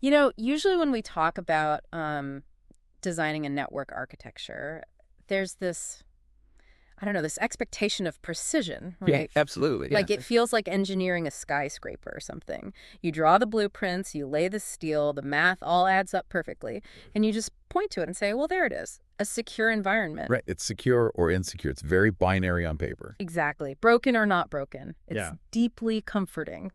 Usually when we talk about designing a network architecture, there's this, I don't know, this expectation of precision, Yeah, right? absolutely. Yeah. Like it feels like engineering a skyscraper or something. You draw the blueprints, you lay the steel, the math all adds up perfectly, and you just point to it and say, well, there it is, a secure environment. Right. It's secure or insecure. It's very binary on paper. Exactly. Broken or not broken. It's Yeah. deeply comforting,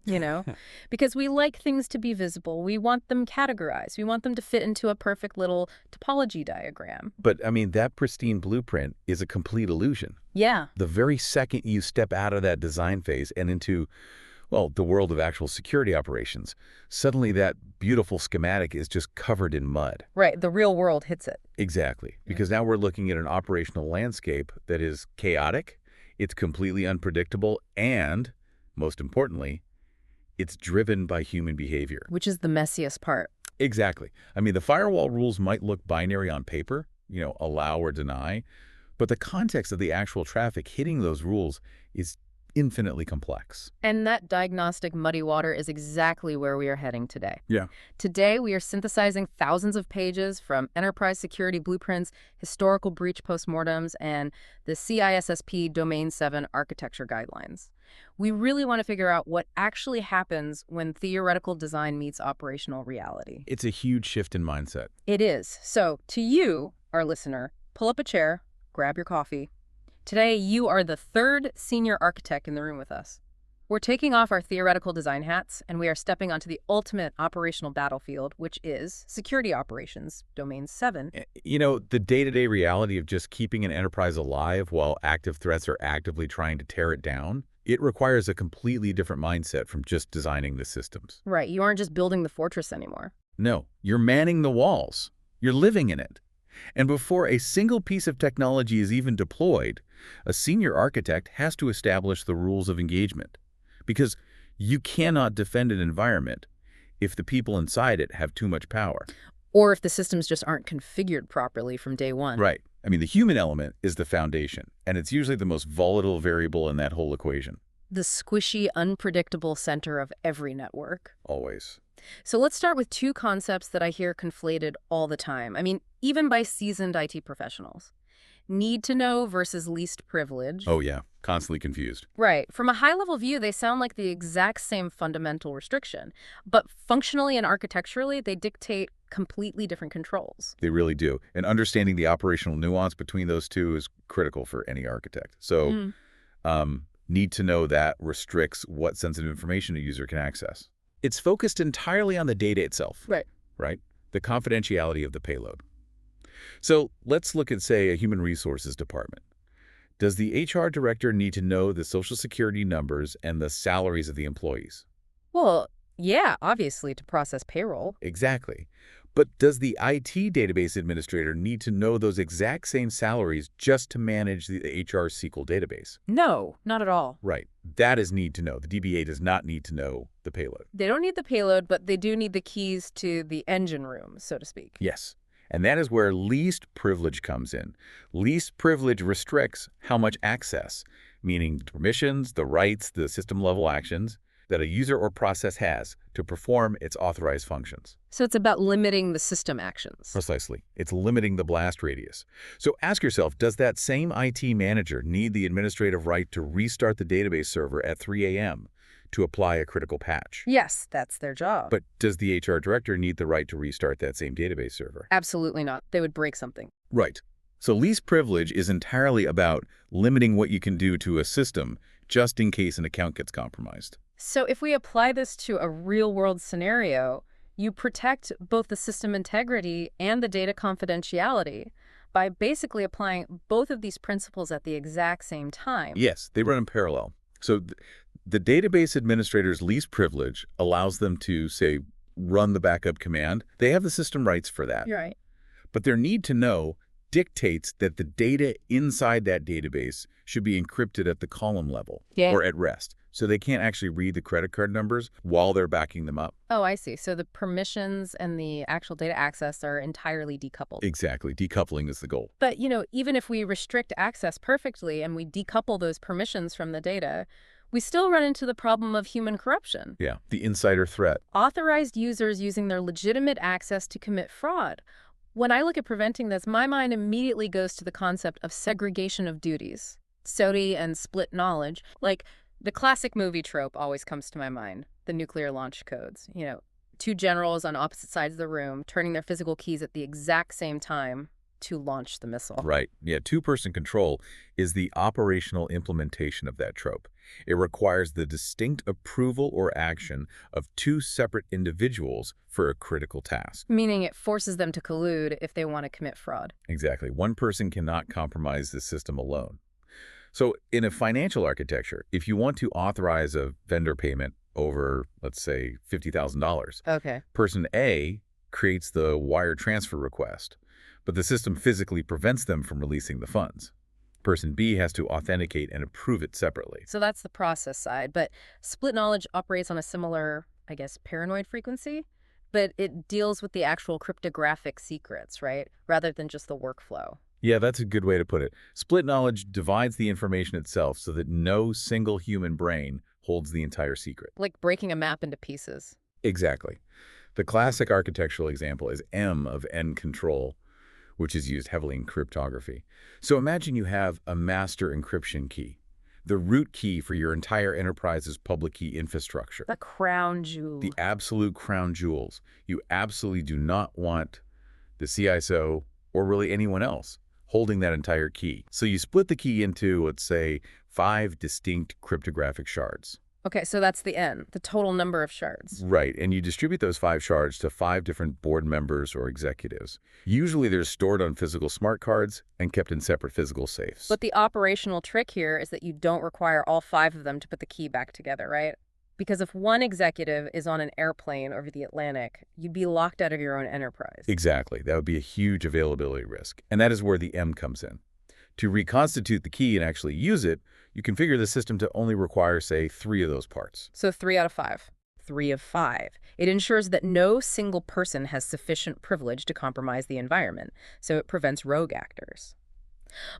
because we like things to be visible. We want them categorized. We want them to fit into a perfect little topology diagram. But I mean, that pristine blueprint is a complete illusion. Yeah. The very second you step out of that design phase and into, well, the world of actual security operations, suddenly that beautiful schematic is just covered in mud. Right. The real world hits it. Exactly. Because now we're looking at an operational landscape that is chaotic, it's completely unpredictable, and, most importantly, it's driven by human behavior. Which is the messiest part. Exactly. I mean, the firewall rules might look binary on paper, allow or deny, but the context of the actual traffic hitting those rules is infinitely complex. And that diagnostic muddy water is exactly where we are heading today. Yeah. Today, we are synthesizing thousands of pages from enterprise security blueprints, historical breach postmortems, and the CISSP Domain 7 architecture guidelines. We really want to figure out what actually happens when theoretical design meets operational reality. It's a huge shift in mindset. It is. So, to you, our listener, pull up a chair, grab your coffee. Today, you are the third senior architect in the room with us. We're taking off our theoretical design hats, and we are stepping onto the ultimate operational battlefield, which is security operations, Domain 7. The day-to-day reality of just keeping an enterprise alive while active threats are actively trying to tear it down, it requires a completely different mindset from just designing the systems. Right, you aren't just building the fortress anymore. No, you're manning the walls. You're living in it. And before a single piece of technology is even deployed, a senior architect has to establish the rules of engagement. Because you cannot defend an environment if the people inside it have too much power. Or if the systems just aren't configured properly from day one. Right. I mean, the human element is the foundation, and it's usually the most volatile variable in that whole equation. The squishy, unpredictable center of every network. Always. So let's start with two concepts that I hear conflated all the time. I mean, even by seasoned IT professionals. Need to know versus least privilege. Oh, yeah. Constantly confused. Right. From a high-level view, they sound like the exact same fundamental restriction. But functionally and architecturally, they dictate completely different controls. They really do. And understanding the operational nuance between those two is critical for any architect. So, need to know that restricts what sensitive information a user can access. It's focused entirely on the data itself. Right? The confidentiality of the payload. So let's look at, say, a human resources department. Does the HR director need to know the social security numbers and the salaries of the employees? Well, yeah, obviously, to process payroll. Exactly. But does the IT database administrator need to know those exact same salaries just to manage the HR SQL database? No, not at all. Right. That is need to know. The DBA does not need to know the payload. They don't need the payload, but they do need the keys to the engine room, so to speak. Yes. And that is where least privilege comes in. Least privilege restricts how much access, meaning the permissions, the rights, the system-level actions that a user or process has to perform its authorized functions. So it's about limiting the system actions. Precisely. It's limiting the blast radius. So ask yourself, does that same IT manager need the administrative right to restart the database server at 3 a.m. to apply a critical patch? Yes, that's their job. But does the HR director need the right to restart that same database server? Absolutely not. They would break something. Right. So least privilege is entirely about limiting what you can do to a system just in case an account gets compromised. So if we apply this to a real-world scenario, you protect both the system integrity and the data confidentiality by basically applying both of these principles at the exact same time. Yes, they run in parallel. So the database administrator's least privilege allows them to, say, run the backup command. They have the system rights for that. You're right. But their need to know dictates that the data inside that database should be encrypted at the column level or at rest. So they can't actually read the credit card numbers while they're backing them up. Oh, I see. So the permissions and the actual data access are entirely decoupled. Exactly. Decoupling is the goal. But, even if we restrict access perfectly and we decouple those permissions from the data, we still run into the problem of human corruption. Yeah, the insider threat. Authorized users using their legitimate access to commit fraud. When I look at preventing this, my mind immediately goes to the concept of segregation of duties. SOTI and split knowledge. Like, the classic movie trope always comes to my mind. The nuclear launch codes. You know, two generals on opposite sides of the room turning their physical keys at the exact same time to launch the missile. Right. Yeah, two-person control is the operational implementation of that trope. It requires the distinct approval or action of two separate individuals for a critical task. Meaning it forces them to collude if they want to commit fraud. Exactly. One person cannot compromise the system alone. So in a financial architecture, if you want to authorize a vendor payment over, let's say, $50,000, Okay. person A creates the wire transfer request, but the system physically prevents them from releasing the funds. Person B has to authenticate and approve it separately. So that's the process side. But split knowledge operates on a similar, I guess, paranoid frequency, but it deals with the actual cryptographic secrets, right? Rather than just the workflow. Yeah, that's a good way to put it. Split knowledge divides the information itself so that no single human brain holds the entire secret. Like breaking a map into pieces. Exactly. The classic architectural example is M of N control, which is used heavily in cryptography. So imagine you have a master encryption key, the root key for your entire enterprise's public key infrastructure. The crown jewel. The absolute crown jewels. You absolutely do not want the CISO or really anyone else holding that entire key. So you split the key into, let's say, 5 distinct cryptographic shards. Okay, so that's the N, the total number of shards. Right, and you distribute those 5 shards to 5 different board members or executives. Usually they're stored on physical smart cards and kept in separate physical safes. But the operational trick here is that you don't require all 5 of them to put the key back together, right? Because if one executive is on an airplane over the Atlantic, you'd be locked out of your own enterprise. Exactly. That would be a huge availability risk. And that is where the M comes in. To reconstitute the key and actually use it, you configure the system to only require, say, 3 of those parts. So 3 out of 5. 3 of 5. It ensures that no single person has sufficient privilege to compromise the environment, so it prevents rogue actors.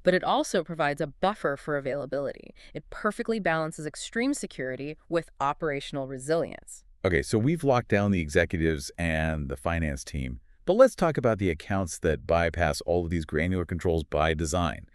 But it also provides a buffer for availability. It perfectly balances extreme security with operational resilience. Okay, so we've locked down the executives and the finance team, but let's talk about the accounts that bypass all of these granular controls by design.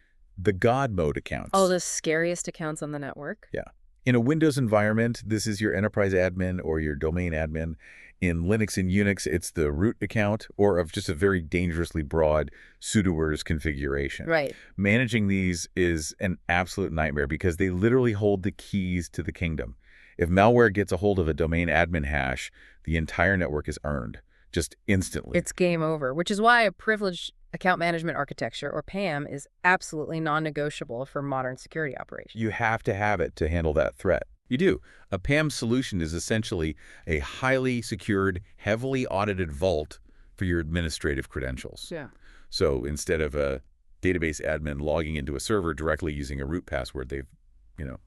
The God mode accounts. Oh, the scariest accounts on the network? Yeah. In a Windows environment, this is your enterprise admin or your domain admin. In Linux and Unix, it's the root account or of just a very dangerously broad sudoers configuration. Right. Managing these is an absolute nightmare because they literally hold the keys to the kingdom. If malware gets a hold of a domain admin hash, the entire network is earned, just instantly. It's game over, which is why a privileged account management architecture, or PAM, is absolutely non-negotiable for modern security operations. You have to have it to handle that threat. You do. A PAM solution is essentially a highly secured, heavily audited vault for your administrative credentials. Yeah. So instead of a database admin logging into a server directly using a root password they've,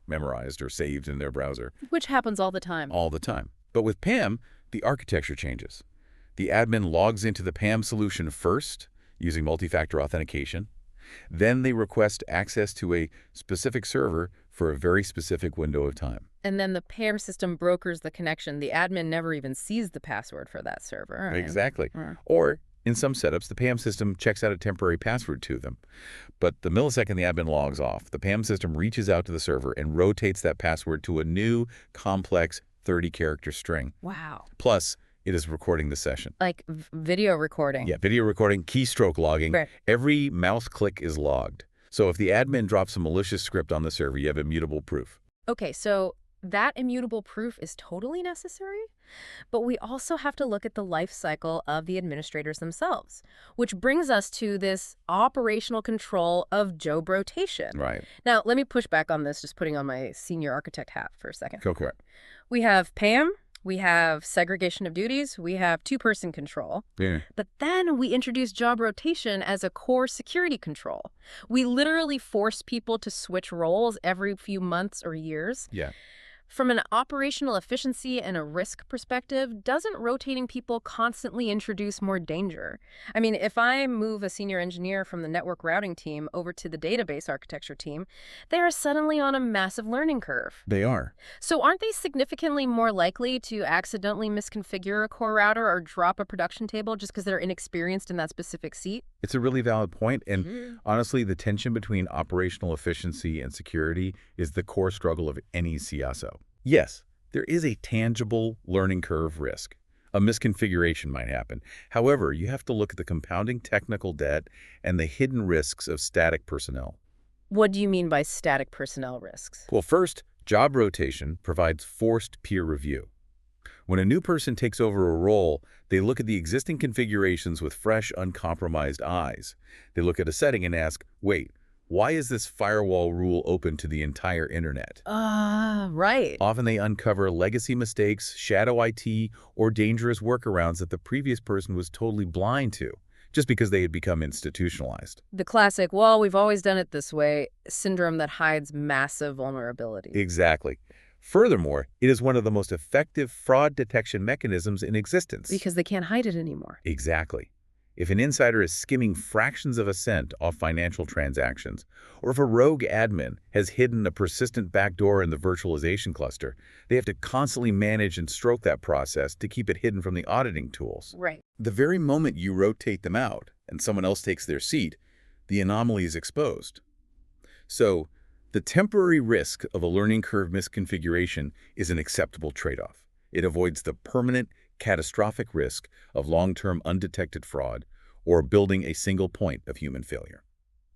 memorized or saved in their browser. Which happens all the time. All the time. But with PAM, the architecture changes. The admin logs into the PAM solution first, using multi-factor authentication. Then they request access to a specific server for a very specific window of time. And then the PAM system brokers the connection. The admin never even sees the password for that server. Right? Exactly. Or, in some setups, the PAM system checks out a temporary password to them. But the millisecond the admin logs off, the PAM system reaches out to the server and rotates that password to a new, complex 30-character string. Wow. Plus, it is recording the session. Like video recording. Yeah, video recording, keystroke logging. Right. Every mouse click is logged. So if the admin drops a malicious script on the server, you have immutable proof. Okay, so that immutable proof is totally necessary, but we also have to look at the life cycle of the administrators themselves, which brings us to this operational control of job rotation. Right. Now, let me push back on this, just putting on my senior architect hat for a second. Go for it. We have PAM, we have segregation of duties, we have two-person control. Yeah. But then we introduce job rotation as a core security control. We literally force people to switch roles every few months or years. Yeah. From an operational efficiency and a risk perspective, doesn't rotating people constantly introduce more danger? I mean, if I move a senior engineer from the network routing team over to the database architecture team, they are suddenly on a massive learning curve. They are. So aren't they significantly more likely to accidentally misconfigure a core router or drop a production table just because they're inexperienced in that specific seat? It's a really valid point, and honestly, the tension between operational efficiency and security is the core struggle of any CISO. Yes, there is a tangible learning curve risk. A misconfiguration might happen. However, you have to look at the compounding technical debt and the hidden risks of static personnel. What do you mean by static personnel risks? Well, first, job rotation provides forced peer review. When a new person takes over a role, they look at the existing configurations with fresh, uncompromised eyes. They look at a setting and ask, wait, why is this firewall rule open to the entire internet? Right. Often they uncover legacy mistakes, shadow IT, or dangerous workarounds that the previous person was totally blind to, just because they had become institutionalized. The classic, well, we've always done it this way, syndrome that hides massive vulnerability. Exactly. Furthermore, it is one of the most effective fraud detection mechanisms in existence. Because they can't hide it anymore. Exactly. If an insider is skimming fractions of a cent off financial transactions, or if a rogue admin has hidden a persistent backdoor in the virtualization cluster, they have to constantly manage and stroke that process to keep it hidden from the auditing tools. Right. The very moment you rotate them out and someone else takes their seat, the anomaly is exposed. So, the temporary risk of a learning curve misconfiguration is an acceptable trade-off. It avoids the permanent, catastrophic risk of long-term undetected fraud or building a single point of human failure.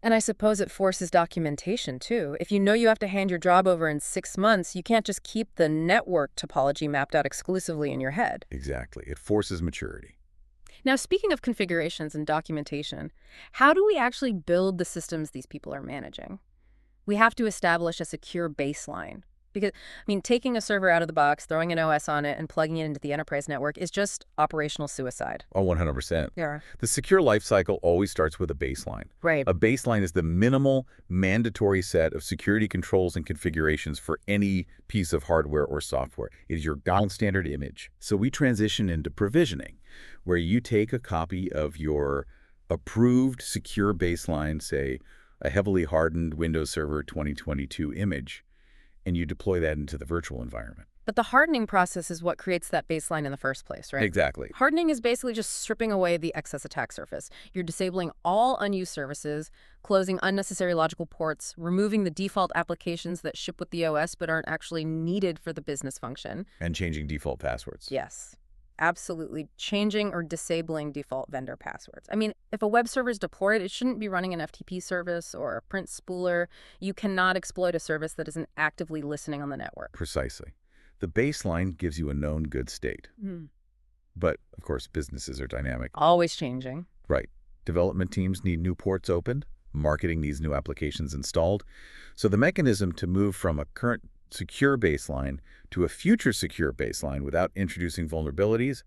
And I suppose it forces documentation, too. If you know you have to hand your job over in 6 months, you can't just keep the network topology mapped out exclusively in your head. Exactly. It forces maturity. Now, speaking of configurations and documentation, how do we actually build the systems these people are managing? We have to establish a secure baseline. Because, I mean, taking a server out of the box, throwing an OS on it, and plugging it into the enterprise network is just operational suicide. Oh, 100%. Yeah. The secure lifecycle always starts with a baseline. Right. A baseline is the minimal, mandatory set of security controls and configurations for any piece of hardware or software. It is your gold standard image. So we transition into provisioning, where you take a copy of your approved secure baseline, say a heavily hardened Windows Server 2022 image, and you deploy that into the virtual environment. But the hardening process is what creates that baseline in the first place, right? Exactly. Hardening is basically just stripping away the excess attack surface. You're disabling all unused services, closing unnecessary logical ports, removing the default applications that ship with the OS but aren't actually needed for the business function. And changing default passwords. Yes. Absolutely. Changing or disabling default vendor passwords. I mean, if a web server is deployed, it shouldn't be running an FTP service or a print spooler. You cannot exploit a service that isn't actively listening on the network. Precisely. The baseline gives you a known good state. Hmm. But, of course, businesses are dynamic. Always changing. Right. Development teams need new ports opened, marketing needs new applications installed. So the mechanism to move from a current secure baseline to a future secure baseline without introducing vulnerabilities,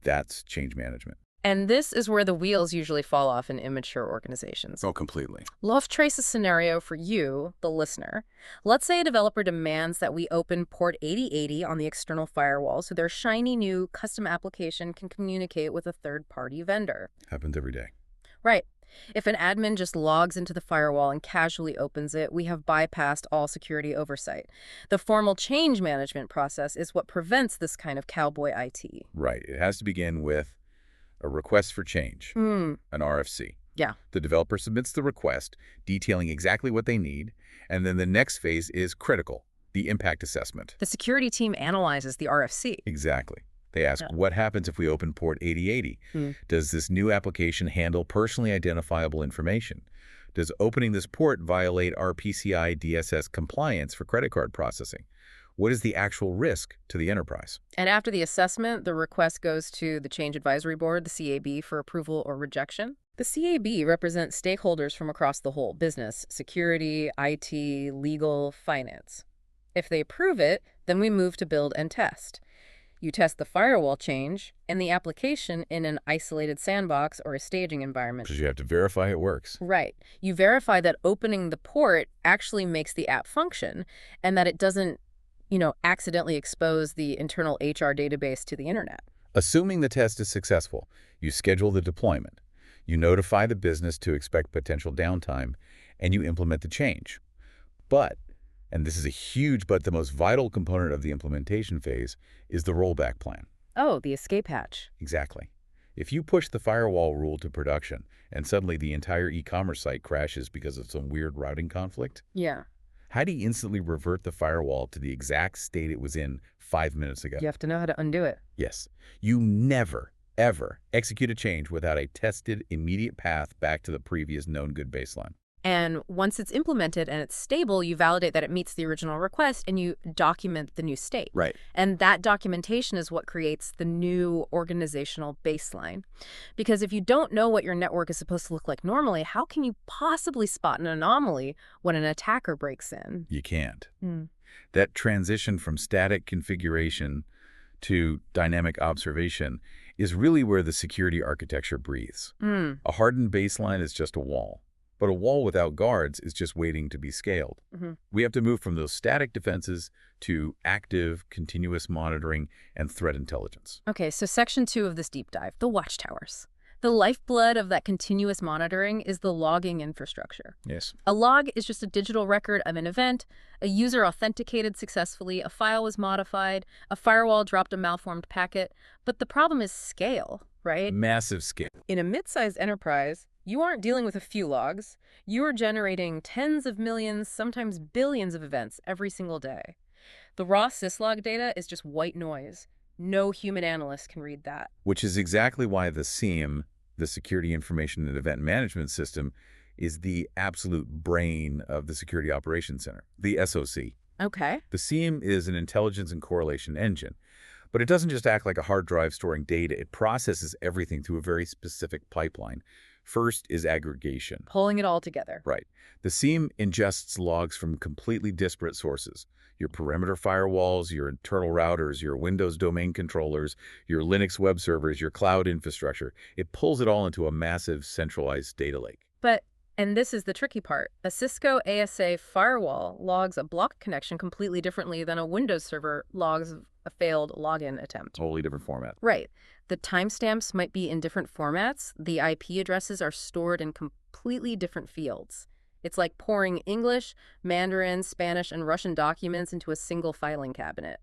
that's change management. And this is where the wheels usually fall off in immature organizations. Oh, completely. Let's trace a scenario for you, the listener. Let's say a developer demands that we open port 8080 on the external firewall so their shiny new custom application can communicate with a third-party vendor. Happens every day. Right. If an admin just logs into the firewall and casually opens it, we have bypassed all security oversight. The formal change management process is what prevents this kind of cowboy IT. Right. It has to begin with a request for change, an RFC. Yeah. The developer submits the request, detailing exactly what they need, and then the next phase is critical, the impact assessment. The security team analyzes the RFC. Exactly. They ask, what happens if we open port 8080? Does this new application handle personally identifiable information? Does opening this port violate our PCI DSS compliance for credit card processing? What is the actual risk to the enterprise? And after the assessment, the request goes to the Change Advisory Board, the CAB, for approval or rejection. The CAB represents stakeholders from across the whole business: security, IT, legal, finance. If they approve it, then we move to build and test. You test the firewall change and the application in an isolated sandbox or a staging environment. Because you have to verify it works. Right. You verify that opening the port actually makes the app function and that it doesn't accidentally expose the internal HR database to the internet. Assuming the test is successful, you schedule the deployment. You notify the business to expect potential downtime, and you implement the change. But, and this is a huge but the most vital component of the implementation phase, is the rollback plan. Oh, the escape hatch. Exactly. If you push the firewall rule to production and suddenly the entire e-commerce site crashes because of some weird routing conflict, Yeah. how do you instantly revert the firewall to the exact state it was in 5 minutes ago? You have to know how to undo it. Yes. You never, ever execute a change without a tested, immediate path back to the previous known good baseline. And once it's implemented and it's stable, you validate that it meets the original request and you document the new state. Right. And that documentation is what creates the new organizational baseline. Because if you don't know what your network is supposed to look like normally, how can you possibly spot an anomaly when an attacker breaks in? You can't. Hmm. That transition from static configuration to dynamic observation is really where the security architecture breathes. Hmm. A hardened baseline is just a wall. But a wall without guards is just waiting to be scaled. Mm-hmm. We have to move from those static defenses to active, continuous monitoring and threat intelligence. Okay, so section 2 of this deep dive, the watchtowers. The lifeblood of that continuous monitoring is the logging infrastructure. Yes. A log is just a digital record of an event, a user authenticated successfully, a file was modified, a firewall dropped a malformed packet. But the problem is scale, right? Massive scale. In a mid-sized enterprise, you aren't dealing with a few logs. You are generating tens of millions, sometimes billions of events every single day. The raw syslog data is just white noise. No human analyst can read that. Which is exactly why the SIEM, the Security Information and Event Management System, is the absolute brain of the Security Operations Center, the SOC. Okay. The SIEM is an intelligence and correlation engine. But it doesn't just act like a hard drive storing data. It processes everything through a very specific pipeline. First is aggregation. Pulling it all together. Right. The SIEM ingests logs from completely disparate sources. Your perimeter firewalls, your internal routers, your Windows domain controllers, your Linux web servers, your cloud infrastructure. It pulls it all into a massive centralized data lake. But, and this is the tricky part, a Cisco ASA firewall logs a block connection completely differently than a Windows server logs a failed login attempt. Totally different format. Right. The timestamps might be in different formats. The IP addresses are stored in completely different fields. It's like pouring English, Mandarin, Spanish, and Russian documents into a single filing cabinet.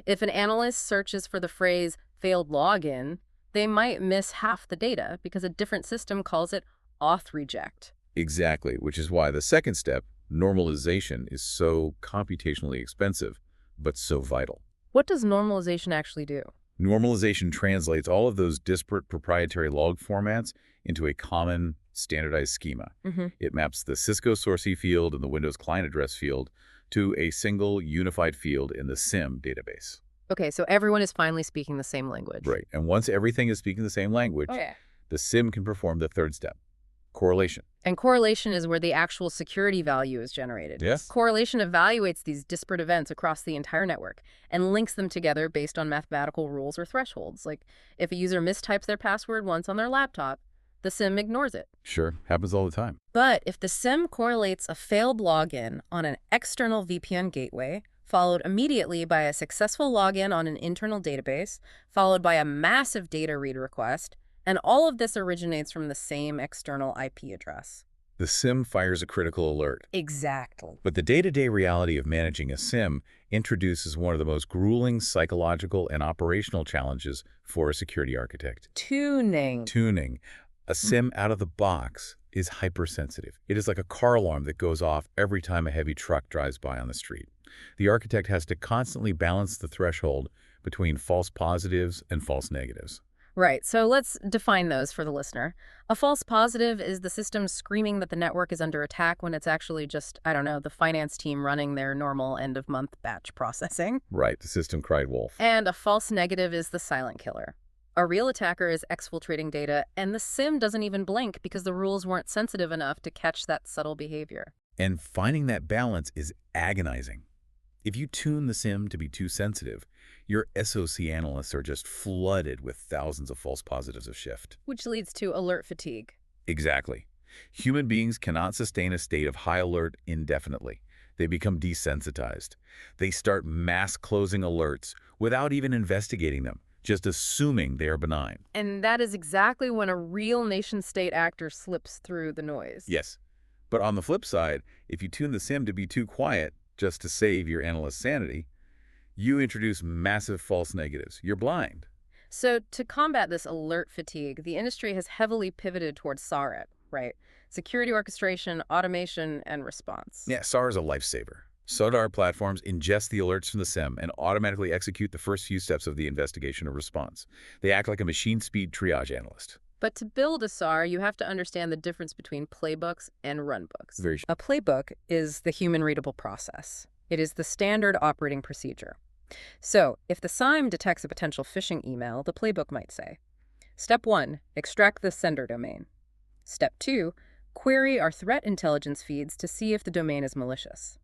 If an analyst searches for the phrase failed login, they might miss half the data because a different system calls it auth reject. Exactly, which is why the second step, normalization, is so computationally expensive, but so vital. What does normalization actually do? Normalization translates all of those disparate proprietary log formats into a common, standardized schema. It maps the Cisco source field and the Windows client address field to a single unified field in the SIEM database. Okay, so everyone is finally speaking the same language. Right, and once everything is speaking the same language, the SIEM can perform the third step, correlation. And correlation is where the actual security value is generated. Yes. Correlation evaluates these disparate events across the entire network and links them together based on mathematical rules or thresholds. Like if a user mistypes their password once on their laptop, the SIEM ignores it. Sure, happens all the time. But if the SIEM correlates a failed login on an external VPN gateway, followed immediately by a successful login on an internal database, followed by a massive data read request, and all of this originates from the same external IP address. The SIEM fires a critical alert. Exactly. But the day-to-day reality of managing a SIEM introduces one of the most grueling psychological and operational challenges for a security architect. Tuning. A SIEM out of the box is hypersensitive. It is like a car alarm that goes off every time a heavy truck drives by on the street. The architect has to constantly balance the threshold between false positives and false negatives. Right, so let's define those for the listener. A false positive is the system screaming that the network is under attack when it's actually just, I don't know, the finance team running their normal end-of-month batch processing. Right, the system cried wolf. And a false negative is the silent killer. A real attacker is exfiltrating data, and the SIEM doesn't even blink because the rules weren't sensitive enough to catch that subtle behavior. And finding that balance is agonizing. If you tune the SIEM to be too sensitive, your SOC analysts are just flooded with thousands of false positives of shift. Which leads to alert fatigue. Exactly. Human beings cannot sustain a state of high alert indefinitely. They become desensitized. They start mass closing alerts without even investigating them, just assuming they are benign. And that is exactly when a real nation-state actor slips through the noise. Yes. But on the flip side, if you tune the SIEM to be too quiet just to save your analyst's sanity, you introduce massive false negatives. You're blind. So to combat this alert fatigue, the industry has heavily pivoted towards SARET, right? Security orchestration, automation, and response. Yeah, SAR is a lifesaver. SODAR platforms ingest the alerts from the SIEM and automatically execute the first few steps of the investigation or response. They act like a machine-speed triage analyst. But to build a SAR, you have to understand the difference between playbooks and runbooks. A playbook is the human-readable process. It is the standard operating procedure. So, if the SIEM detects a potential phishing email, the playbook might say, Step 1, extract the sender domain. Step 2, query our threat intelligence feeds to see if the domain is malicious.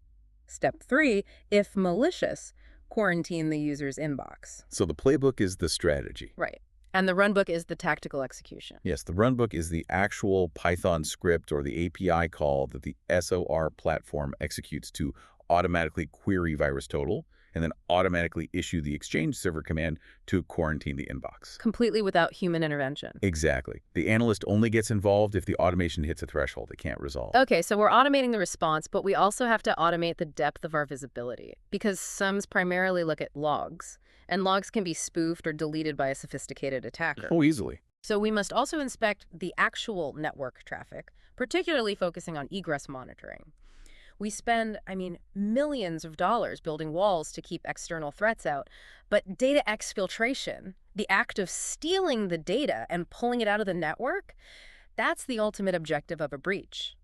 Step 3, if malicious, quarantine the user's inbox. So the playbook is the strategy. Right. And the runbook is the tactical execution. Yes, the runbook is the actual Python script or the API call that the SOR platform executes to automatically query VirusTotal and then automatically issue the Exchange server command to quarantine the inbox. Completely without human intervention. Exactly. The analyst only gets involved if the automation hits a threshold it can't resolve. Okay, so we're automating the response, but we also have to automate the depth of our visibility because SIEMs primarily look at logs, and logs can be spoofed or deleted by a sophisticated attacker. Oh, easily. So we must also inspect the actual network traffic, particularly focusing on egress monitoring. We spend, millions of dollars building walls to keep external threats out, but data exfiltration, the act of stealing the data and pulling it out of the network, that's the ultimate objective of a breach.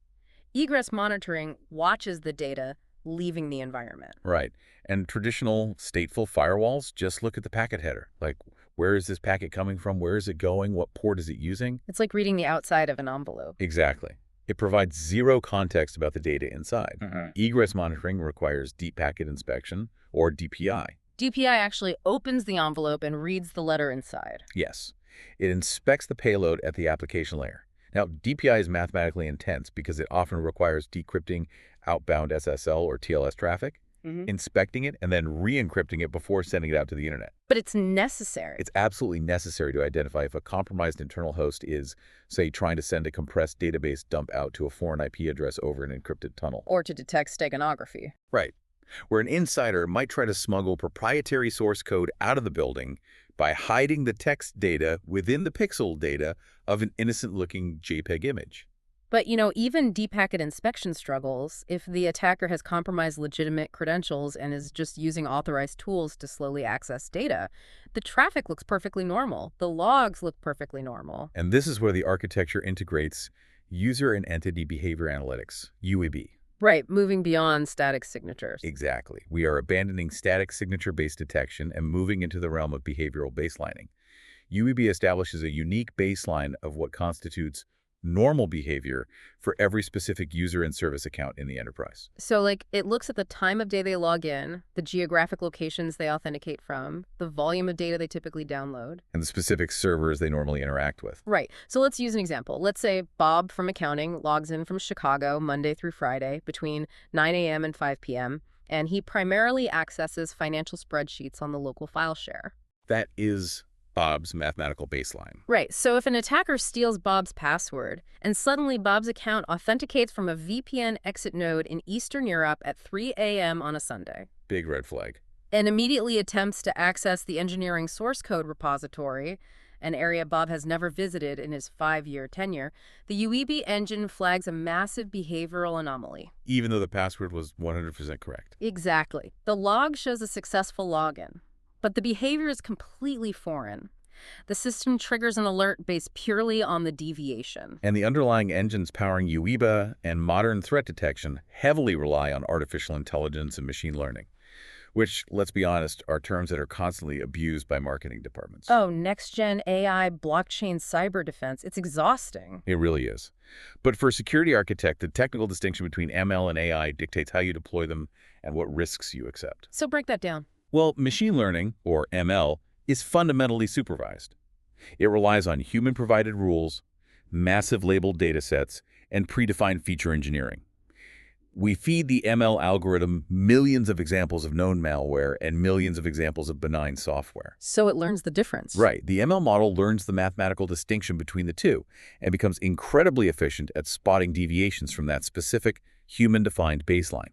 Egress monitoring watches the data leaving the environment. Right. And traditional stateful firewalls just look at the packet header. Like, where is this packet coming from? Where is it going? What port is it using? It's like reading the outside of an envelope. Exactly. It provides zero context about the data inside. Egress monitoring requires deep packet inspection, or DPI. DPI actually opens the envelope and reads the letter inside. Yes. It inspects the payload at the application layer. Now, DPI is mathematically intense because it often requires decrypting outbound SSL or TLS traffic, inspecting it, and then re-encrypting it before sending it out to the internet. But it's necessary. It's absolutely necessary to identify if a compromised internal host is, say, trying to send a compressed database dump out to a foreign IP address over an encrypted tunnel. Or to detect steganography. Right. Where an insider might try to smuggle proprietary source code out of the building by hiding the text data within the pixel data of an innocent-looking JPEG image. But, even deep packet inspection struggles if the attacker has compromised legitimate credentials and is just using authorized tools to slowly access data. The traffic looks perfectly normal. The logs look perfectly normal. And this is where the architecture integrates User and Entity Behavior Analytics, UEB. Right, moving beyond static signatures. Exactly. We are abandoning static signature-based detection and moving into the realm of behavioral baselining. UEB establishes a unique baseline of what constitutes normal behavior for every specific user and service account in the enterprise. So, it looks at the time of day they log in, the geographic locations they authenticate from, the volume of data they typically download. And the specific servers they normally interact with. Right. So let's use an example. Let's say Bob from accounting logs in from Chicago Monday through Friday between 9 a.m. and 5 p.m., and he primarily accesses financial spreadsheets on the local file share. That is Bob's mathematical baseline. Right. So if an attacker steals Bob's password and suddenly Bob's account authenticates from a VPN exit node in Eastern Europe at 3 a.m. on a Sunday. Big red flag. And immediately attempts to access the engineering source code repository, an area Bob has never visited in his 5-year tenure, the UEB engine flags a massive behavioral anomaly. Even though the password was 100% correct. Exactly. The log shows a successful login. But the behavior is completely foreign. The system triggers an alert based purely on the deviation. And the underlying engines powering UEBA and modern threat detection heavily rely on artificial intelligence and machine learning, which, let's be honest, are terms that are constantly abused by marketing departments. Oh, next-gen AI, blockchain, cyber defense. It's exhausting. It really is. But for a security architect, the technical distinction between ML and AI dictates how you deploy them and what risks you accept. So break that down. Well, machine learning, or ML, is fundamentally supervised. It relies on human-provided rules, massive labeled data sets, and predefined feature engineering. We feed the ML algorithm millions of examples of known malware and millions of examples of benign software. So it learns the difference. Right. The ML model learns the mathematical distinction between the two and becomes incredibly efficient at spotting deviations from that specific human-defined baseline.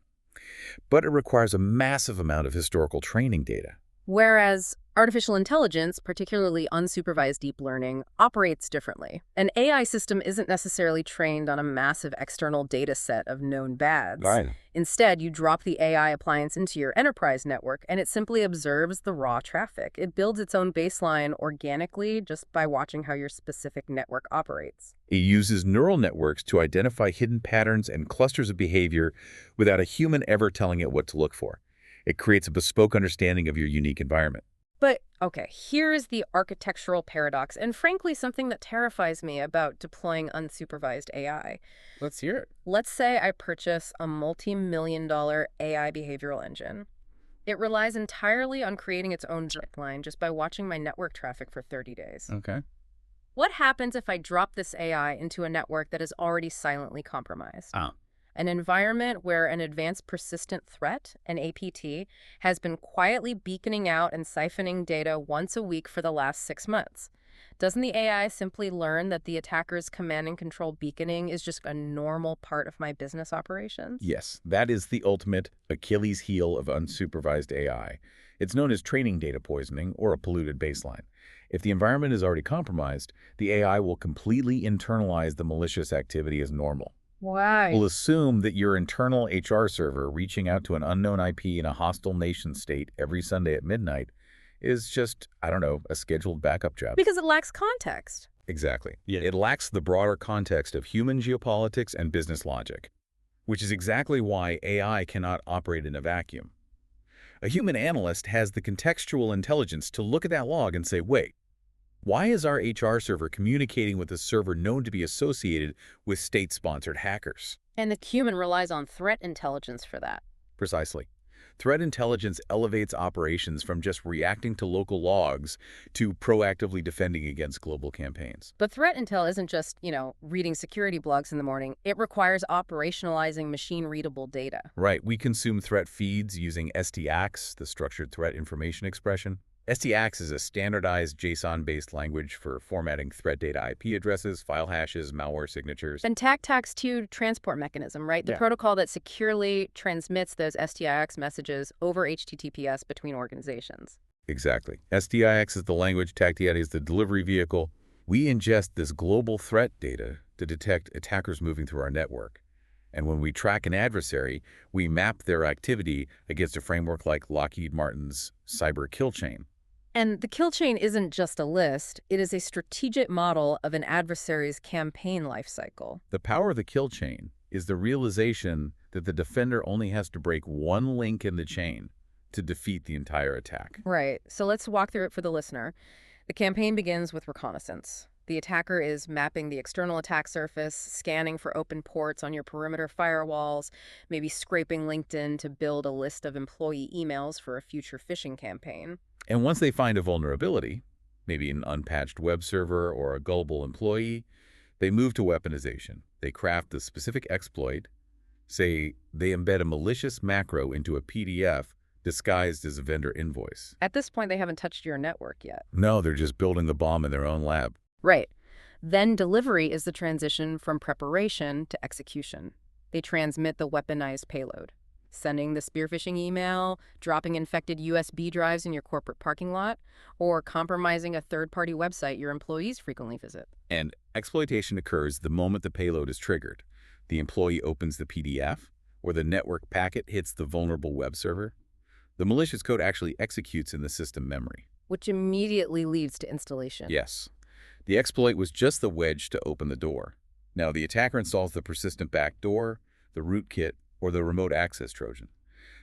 But it requires a massive amount of historical training data. Whereas artificial intelligence, particularly unsupervised deep learning, operates differently. An AI system isn't necessarily trained on a massive external data set of known bads. Right. Instead, you drop the AI appliance into your enterprise network, and it simply observes the raw traffic. It builds its own baseline organically just by watching how your specific network operates. It uses neural networks to identify hidden patterns and clusters of behavior without a human ever telling it what to look for. It creates a bespoke understanding of your unique environment. But, okay, here is the architectural paradox, and frankly, something that terrifies me about deploying unsupervised AI. Let's hear it. Let's say I purchase a multi-million-dollar AI behavioral engine. It relies entirely on creating its own pipeline just by watching my network traffic for 30 days. Okay. What happens if I drop this AI into a network that is already silently compromised? An environment where an advanced persistent threat, an APT, has been quietly beaconing out and siphoning data once a week for the last 6 months. Doesn't the AI simply learn that the attacker's command and control beaconing is just a normal part of my business operations? Yes, that is the ultimate Achilles heel of unsupervised AI. It's known as training data poisoning or a polluted baseline. If the environment is already compromised, the AI will completely internalize the malicious activity as normal. Why? We'll assume that your internal HR server reaching out to an unknown IP in a hostile nation state every Sunday at midnight is just, I don't know, a scheduled backup job. Because it lacks context. Exactly. It lacks the broader context of human geopolitics and business logic, which is exactly why AI cannot operate in a vacuum. A human analyst has the contextual intelligence to look at that log and say, wait, why is our HR server communicating with a server known to be associated with state-sponsored hackers? And the human relies on threat intelligence for that. Precisely. Threat intelligence elevates operations from just reacting to local logs to proactively defending against global campaigns. But threat intel isn't just, reading security blogs in the morning. It requires operationalizing machine-readable data. Right. We consume threat feeds using STAX, the Structured Threat Information Expression. STAX is a standardized JSON-based language for formatting threat data IP addresses, file hashes, malware signatures. And TAC-TAX2 transport mechanism, right? The protocol that securely transmits those STIX messages over HTTPS between organizations. Exactly. STIX is the language, TAC-TAX is the delivery vehicle. We ingest this global threat data to detect attackers moving through our network. And when we track an adversary, we map their activity against a framework like Lockheed Martin's cyber kill chain. And the kill chain isn't just a list. It is a strategic model of an adversary's campaign lifecycle. The power of the kill chain is the realization that the defender only has to break one link in the chain to defeat the entire attack. Right. So let's walk through it for the listener. The campaign begins with reconnaissance. The attacker is mapping the external attack surface, scanning for open ports on your perimeter firewalls, maybe scraping LinkedIn to build a list of employee emails for a future phishing campaign. And once they find a vulnerability, maybe an unpatched web server or a gullible employee, they move to weaponization. They craft the specific exploit. Say they embed a malicious macro into a PDF disguised as a vendor invoice. At this point, they haven't touched your network yet. No, they're just building the bomb in their own lab. Right. Then delivery is the transition from preparation to execution. They transmit the weaponized payload, sending the spear phishing email, dropping infected USB drives in your corporate parking lot, or compromising a third-party website your employees frequently visit. And exploitation occurs the moment the payload is triggered. The employee opens the PDF, or the network packet hits the vulnerable web server. The malicious code actually executes in the system memory, which immediately leads to installation. Yes. The exploit was just the wedge to open the door. Now, the attacker installs the persistent backdoor, the rootkit, or the remote access Trojan.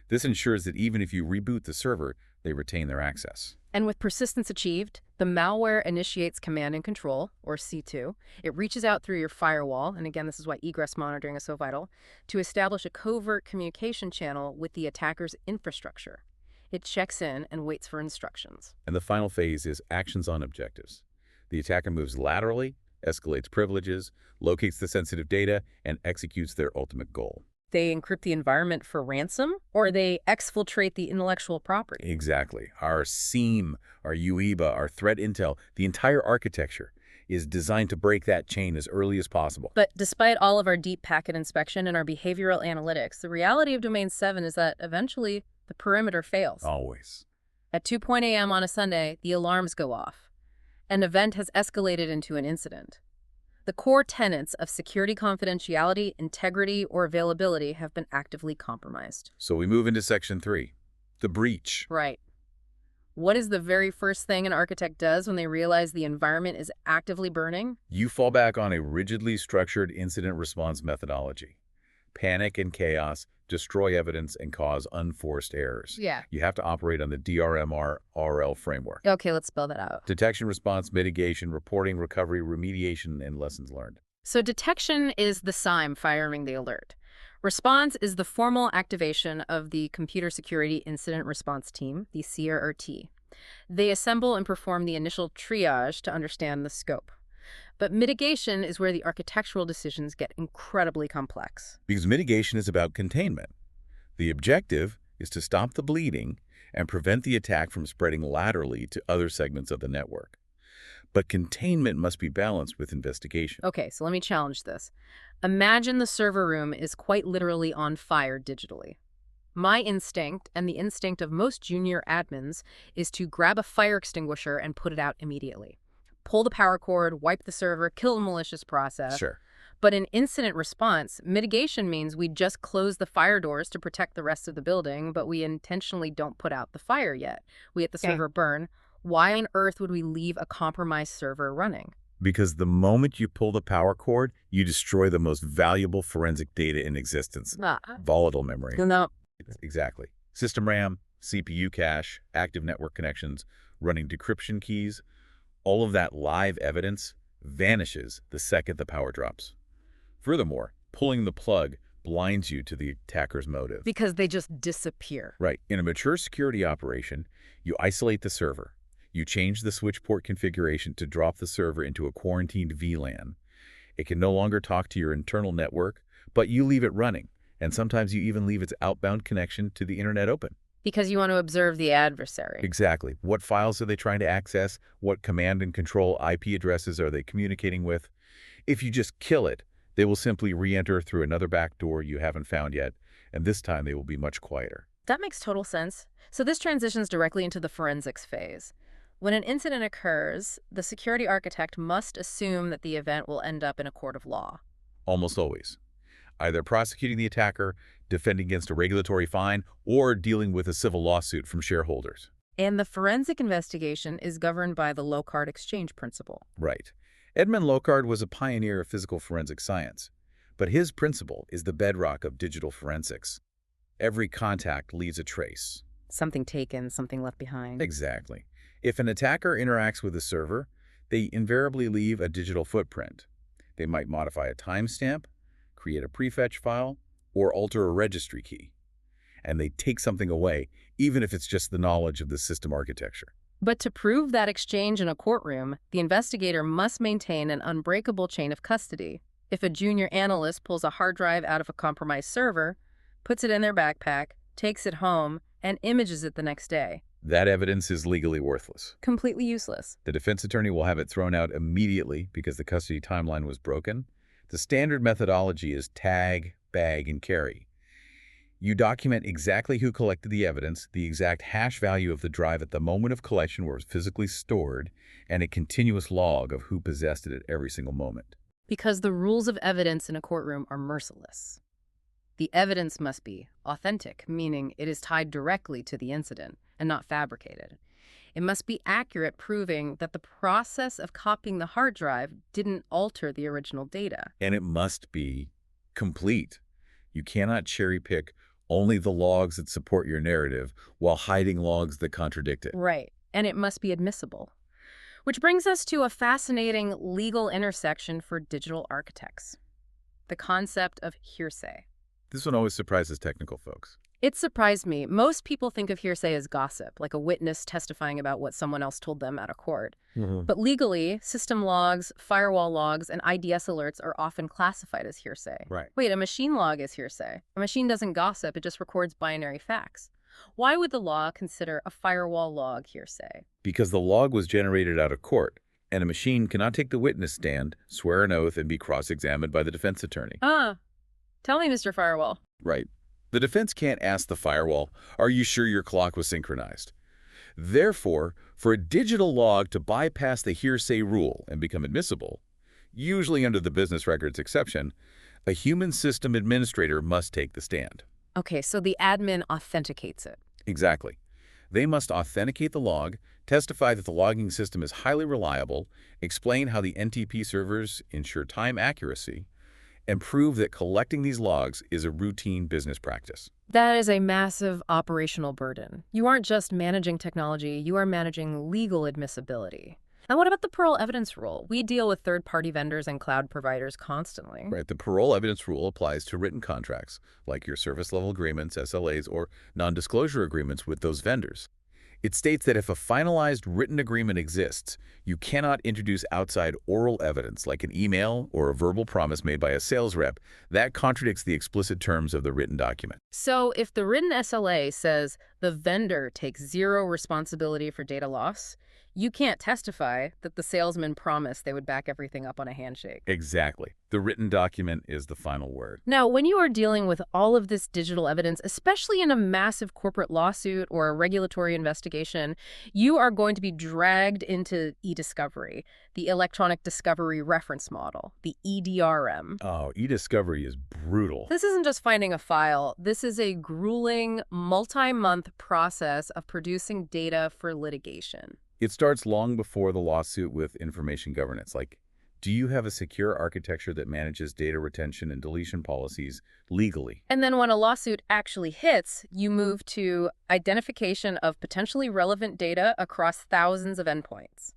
This ensures that even if you reboot the server, they retain their access. And with persistence achieved, the malware initiates command and control, or C2. It reaches out through your firewall, and again, this is why egress monitoring is so vital, to establish a covert communication channel with the attacker's infrastructure. It checks in and waits for instructions. And the final phase is actions on objectives. The attacker moves laterally, escalates privileges, locates the sensitive data, and executes their ultimate goal. They encrypt the environment for ransom, or they exfiltrate the intellectual property. Exactly. Our SIEM, our UEBA, our threat intel, the entire architecture is designed to break that chain as early as possible. But despite all of our deep packet inspection and our behavioral analytics, the reality of Domain 7 is that eventually the perimeter fails. Always. At 2 a.m. on a Sunday, the alarms go off. An event has escalated into an incident. The core tenets of security confidentiality, integrity, or availability have been actively compromised. So we move into Section 3, the breach. Right. What is the very first thing an architect does when they realize the environment is actively burning? You fall back on a rigidly structured incident response methodology. Panic and chaos destroy evidence and cause unforced errors. Yeah. You have to operate on the DRMR-RL framework. Okay, let's spell that out. Detection, response, mitigation, reporting, recovery, remediation, and lessons learned. So detection is the SIEM firing the alert. Response is the formal activation of the Computer Security Incident Response Team, the CRT. They assemble and perform the initial triage to understand the scope. But mitigation is where the architectural decisions get incredibly complex. Because mitigation is about containment. The objective is to stop the bleeding and prevent the attack from spreading laterally to other segments of the network. But containment must be balanced with investigation. Okay, so let me challenge this. Imagine the server room is quite literally on fire digitally. My instinct, and the instinct of most junior admins, is to grab a fire extinguisher and put it out immediately. Pull the power cord, wipe the server, kill the malicious process. Sure. But in incident response, mitigation means we just close the fire doors to protect the rest of the building, but we intentionally don't put out the fire yet. We let the server burn. Why on earth would we leave a compromised server running? Because the moment you pull the power cord, you destroy the most valuable forensic data in existence. Volatile memory. No. Exactly. System RAM, CPU cache, active network connections, running decryption keys, all of that live evidence vanishes the second the power drops. Furthermore, pulling the plug blinds you to the attacker's motive. Because they just disappear. Right. In a mature security operation, you isolate the server. You change the switch port configuration to drop the server into a quarantined VLAN. It can no longer talk to your internal network, but you leave it running, and sometimes you even leave its outbound connection to the internet open. Because you want to observe the adversary. Exactly. What files are they trying to access? What command and control IP addresses are they communicating with? If you just kill it, they will simply re-enter through another back door you haven't found yet, and this time they will be much quieter. That makes total sense. So this transitions directly into the forensics phase. When an incident occurs, the security architect must assume that the event will end up in a court of law. Almost always. Either prosecuting the attacker, defending against a regulatory fine, or dealing with a civil lawsuit from shareholders. And the forensic investigation is governed by the Locard exchange principle. Right. Edmund Locard was a pioneer of physical forensic science, but his principle is the bedrock of digital forensics. Every contact leaves a trace. Something taken, something left behind. Exactly. If an attacker interacts with a server, they invariably leave a digital footprint. They might modify a timestamp, create a prefetch file, or alter a registry key. And they take something away, even if it's just the knowledge of the system architecture. But to prove that exchange in a courtroom, the investigator must maintain an unbreakable chain of custody. If a junior analyst pulls a hard drive out of a compromised server, puts it in their backpack, takes it home, and images it the next day, that evidence is legally worthless. Completely useless. The defense attorney will have it thrown out immediately because the custody timeline was broken. The standard methodology is tag, bag, and carry. You document exactly who collected the evidence, the exact hash value of the drive at the moment of collection where it was physically stored, and a continuous log of who possessed it at every single moment. Because the rules of evidence in a courtroom are merciless. The evidence must be authentic, meaning it is tied directly to the incident and not fabricated. It must be accurate, proving that the process of copying the hard drive didn't alter the original data. And it must be complete. You cannot cherry-pick only the logs that support your narrative while hiding logs that contradict it. Right. And it must be admissible. Which brings us to a fascinating legal intersection for digital architects. The concept of hearsay. This one always surprises technical folks. It surprised me. Most people think of hearsay as gossip, like a witness testifying about what someone else told them at a court. But legally, system logs, firewall logs, and IDS alerts are often classified as hearsay. Right. Wait, a machine log is hearsay. A machine doesn't gossip, it just records binary facts. Why would the law consider a firewall log hearsay? Because the log was generated out of court, and a machine cannot take the witness stand, swear an oath, and be cross-examined by the defense attorney. Tell me, Mr. Firewall. Right. The defense can't ask the firewall, "Are you sure your clock was synchronized?" Therefore, for a digital log to bypass the hearsay rule and become admissible, usually under the business records exception, a human system administrator must take the stand. Okay, so the admin authenticates it. Exactly. They must authenticate the log, testify that the logging system is highly reliable, explain how the NTP servers ensure time accuracy, and prove that collecting these logs is a routine business practice. That is a massive operational burden. You aren't just managing technology, you are managing legal admissibility. And what about the parole evidence rule? We deal with third-party vendors and cloud providers constantly. Right. The parole evidence rule applies to written contracts, like your service level agreements, SLAs, or non-disclosure agreements with those vendors. It states that if a finalized written agreement exists, you cannot introduce outside oral evidence like an email or a verbal promise made by a sales rep that contradicts the explicit terms of the written document. So if the written SLA says the vendor takes zero responsibility for data loss, you can't testify that the salesman promised they would back everything up on a handshake. Exactly. The written document is the final word. Now, when you are dealing with all of this digital evidence, especially in a massive corporate lawsuit or a regulatory investigation, you are going to be dragged into e-discovery, the Electronic Discovery Reference Model, the EDRM. Oh, e-discovery is brutal. This isn't just finding a file. This is a grueling, multi-month process of producing data for litigation. It starts long before the lawsuit with information governance, like, do you have a secure architecture that manages data retention and deletion policies legally? And then when a lawsuit actually hits, you move to identification of potentially relevant data across thousands of endpoints.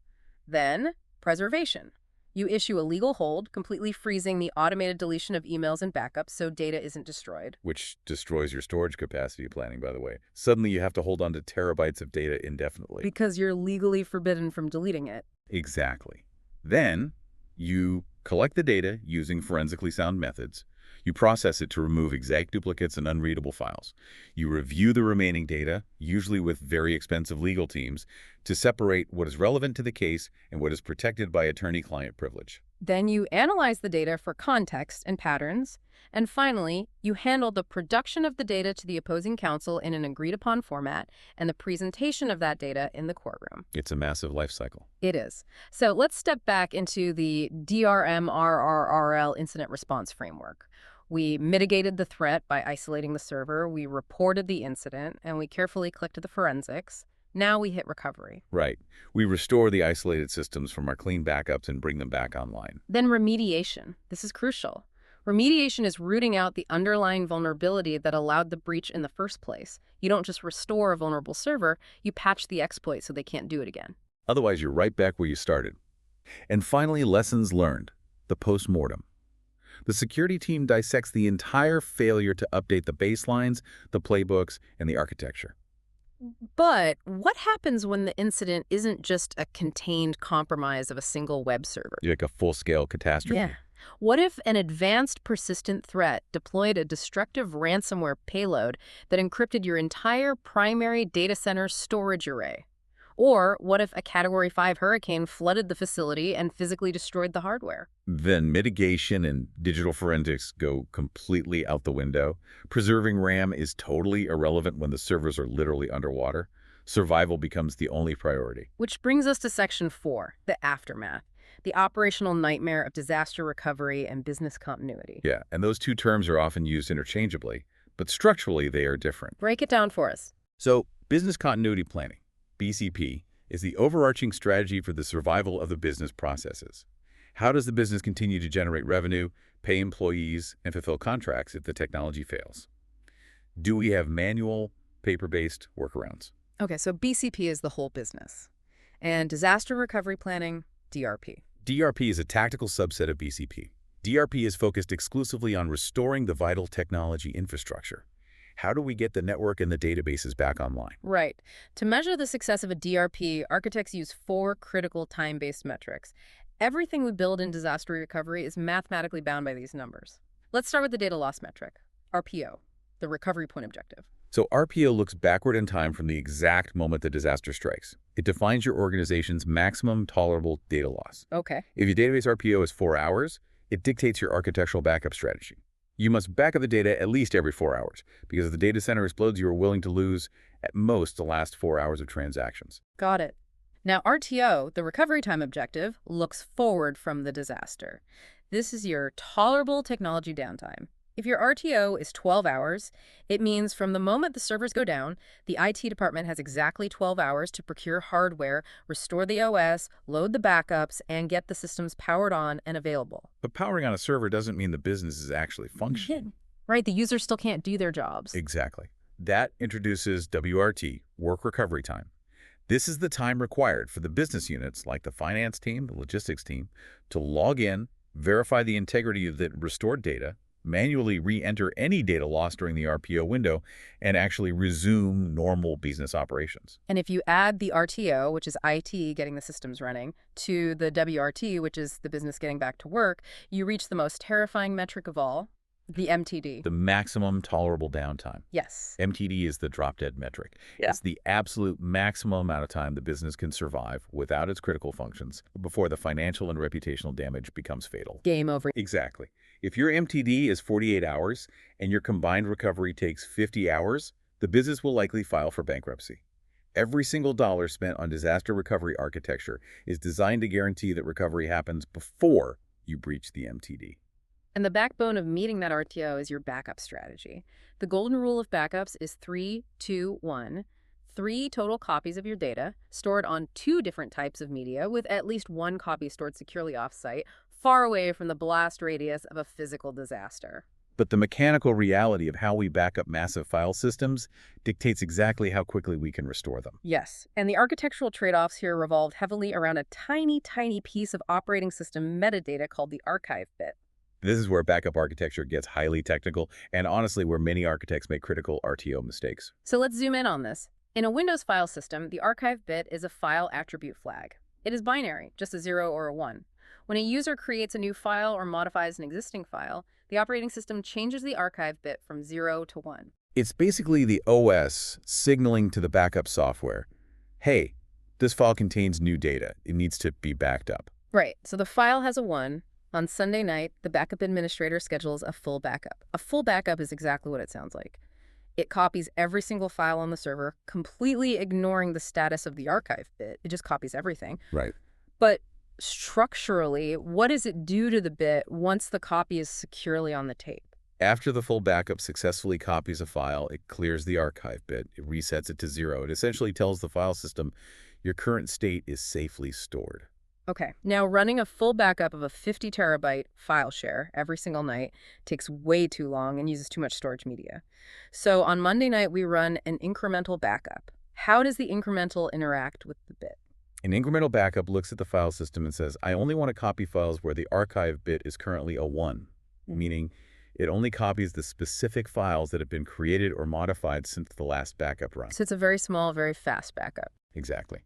Then, preservation. You issue a legal hold, completely freezing the automated deletion of emails and backups so data isn't destroyed. Which destroys your storage capacity planning, by the way. Suddenly you have to hold on to terabytes of data indefinitely. Because you're legally forbidden from deleting it. Exactly. Then you collect the data using forensically sound methods. You process it to remove exact duplicates and unreadable files. You review the remaining data, usually with very expensive legal teams, to separate what is relevant to the case and what is protected by attorney-client privilege. Then you analyze the data for context and patterns. And finally, you handle the production of the data to the opposing counsel in an agreed-upon format and the presentation of that data in the courtroom. It's a massive life cycle. It is. So let's step back into the DRM-RRRL incident response framework. We mitigated the threat by isolating the server, we reported the incident, and we carefully collected the forensics. Now we hit recovery. Right. We restore the isolated systems from our clean backups and bring them back online. Then remediation. This is crucial. Remediation is rooting out the underlying vulnerability that allowed the breach in the first place. You don't just restore a vulnerable server, you patch the exploit so they can't do it again. Otherwise, you're right back where you started. And finally, lessons learned. The post-mortem. The security team dissects the entire failure to update the baselines, the playbooks, and the architecture. But what happens when the incident isn't just a contained compromise of a single web server? Like a full-scale catastrophe. Yeah. What if an advanced persistent threat deployed a destructive ransomware payload that encrypted your entire primary data center storage array? Or what if a Category 5 hurricane flooded the facility and physically destroyed the hardware? Then mitigation and digital forensics go completely out the window. Preserving RAM is totally irrelevant when the servers are literally underwater. Survival becomes the only priority. Which brings us to Section 4, the aftermath, the operational nightmare of disaster recovery and business continuity. Yeah, and those two terms are often used interchangeably, but structurally they are different. Break it down for us. So, business continuity planning, BCP, is the overarching strategy for the survival of the business processes. How does the business continue to generate revenue, pay employees, and fulfill contracts if the technology fails? Do we have manual, paper-based workarounds? Okay, so BCP is the whole business. And disaster recovery planning, DRP. DRP is a tactical subset of BCP. DRP is focused exclusively on restoring the vital technology infrastructure. How do we get the network and the databases back online? Right. To measure the success of a DRP, architects use 4 critical time-based metrics. Everything we build in disaster recovery is mathematically bound by these numbers. Let's start with the data loss metric, RPO, the recovery point objective. So RPO looks backward in time from the exact moment the disaster strikes. It defines your organization's maximum tolerable data loss. Okay. If your database RPO is 4 hours, it dictates your architectural backup strategy. You must back up the data at least every 4 hours, because if the data center explodes, you are willing to lose at most the last 4 hours of transactions. Got it. Now, RTO, the recovery time objective, looks forward from the disaster. This is your tolerable technology downtime. If your RTO is 12 hours, it means from the moment the servers go down, the IT department has exactly 12 hours to procure hardware, restore the OS, load the backups, and get the systems powered on and available. But powering on a server doesn't mean the business is actually functioning. Right, the users still can't do their jobs. Exactly. That introduces WRT, work recovery time. This is the time required for the business units, like the finance team, the logistics team, to log in, verify the integrity of the restored data, manually re-enter any data lost during the RPO window, and actually resume normal business operations. And if you add the RTO, which is IT getting the systems running, to the WRT, which is the business getting back to work, you reach the most terrifying metric of all, the MTD. The maximum tolerable downtime. Yes. MTD is the drop-dead metric. Yeah. It's the absolute maximum amount of time the business can survive without its critical functions before the financial and reputational damage becomes fatal. Game over. Exactly. If your MTD is 48 hours and your combined recovery takes 50 hours, the business will likely file for bankruptcy. Every single dollar spent on disaster recovery architecture is designed to guarantee that recovery happens before you breach the MTD. And the backbone of meeting that RTO is your backup strategy. The golden rule of backups is 3, 2, 1. 3 total copies of your data stored on 2 different types of media with at least 1 copy stored securely off-site, far away from the blast radius of a physical disaster. But the mechanical reality of how we back up massive file systems dictates exactly how quickly we can restore them. Yes, and the architectural trade-offs here revolved heavily around a tiny, tiny piece of operating system metadata called the archive bit. This is where backup architecture gets highly technical, and honestly where many architects make critical RTO mistakes. So let's zoom in on this. In a Windows file system, the archive bit is a file attribute flag. It is binary, just a 0 or a 1. When a user creates a new file or modifies an existing file, the operating system changes the archive bit from 0 to 1. It's basically the OS signaling to the backup software, hey, this file contains new data. It needs to be backed up. Right, so the file has a 1. On Sunday night, the backup administrator schedules a full backup. A full backup is exactly what it sounds like. It copies every single file on the server, completely ignoring the status of the archive bit. It just copies everything. Right. But structurally, what does it do to the bit once the copy is securely on the tape? After the full backup successfully copies a file, it clears the archive bit. It resets it to 0. It essentially tells the file system your current state is safely stored. Okay, now running a full backup of a 50 terabyte file share every single night takes way too long and uses too much storage media. So on Monday night, we run an incremental backup. How does the incremental interact with the bit? An incremental backup looks at the file system and says, I only want to copy files where the archive bit is currently a 1, meaning it only copies the specific files that have been created or modified since the last backup run. So it's a very small, very fast backup. Exactly.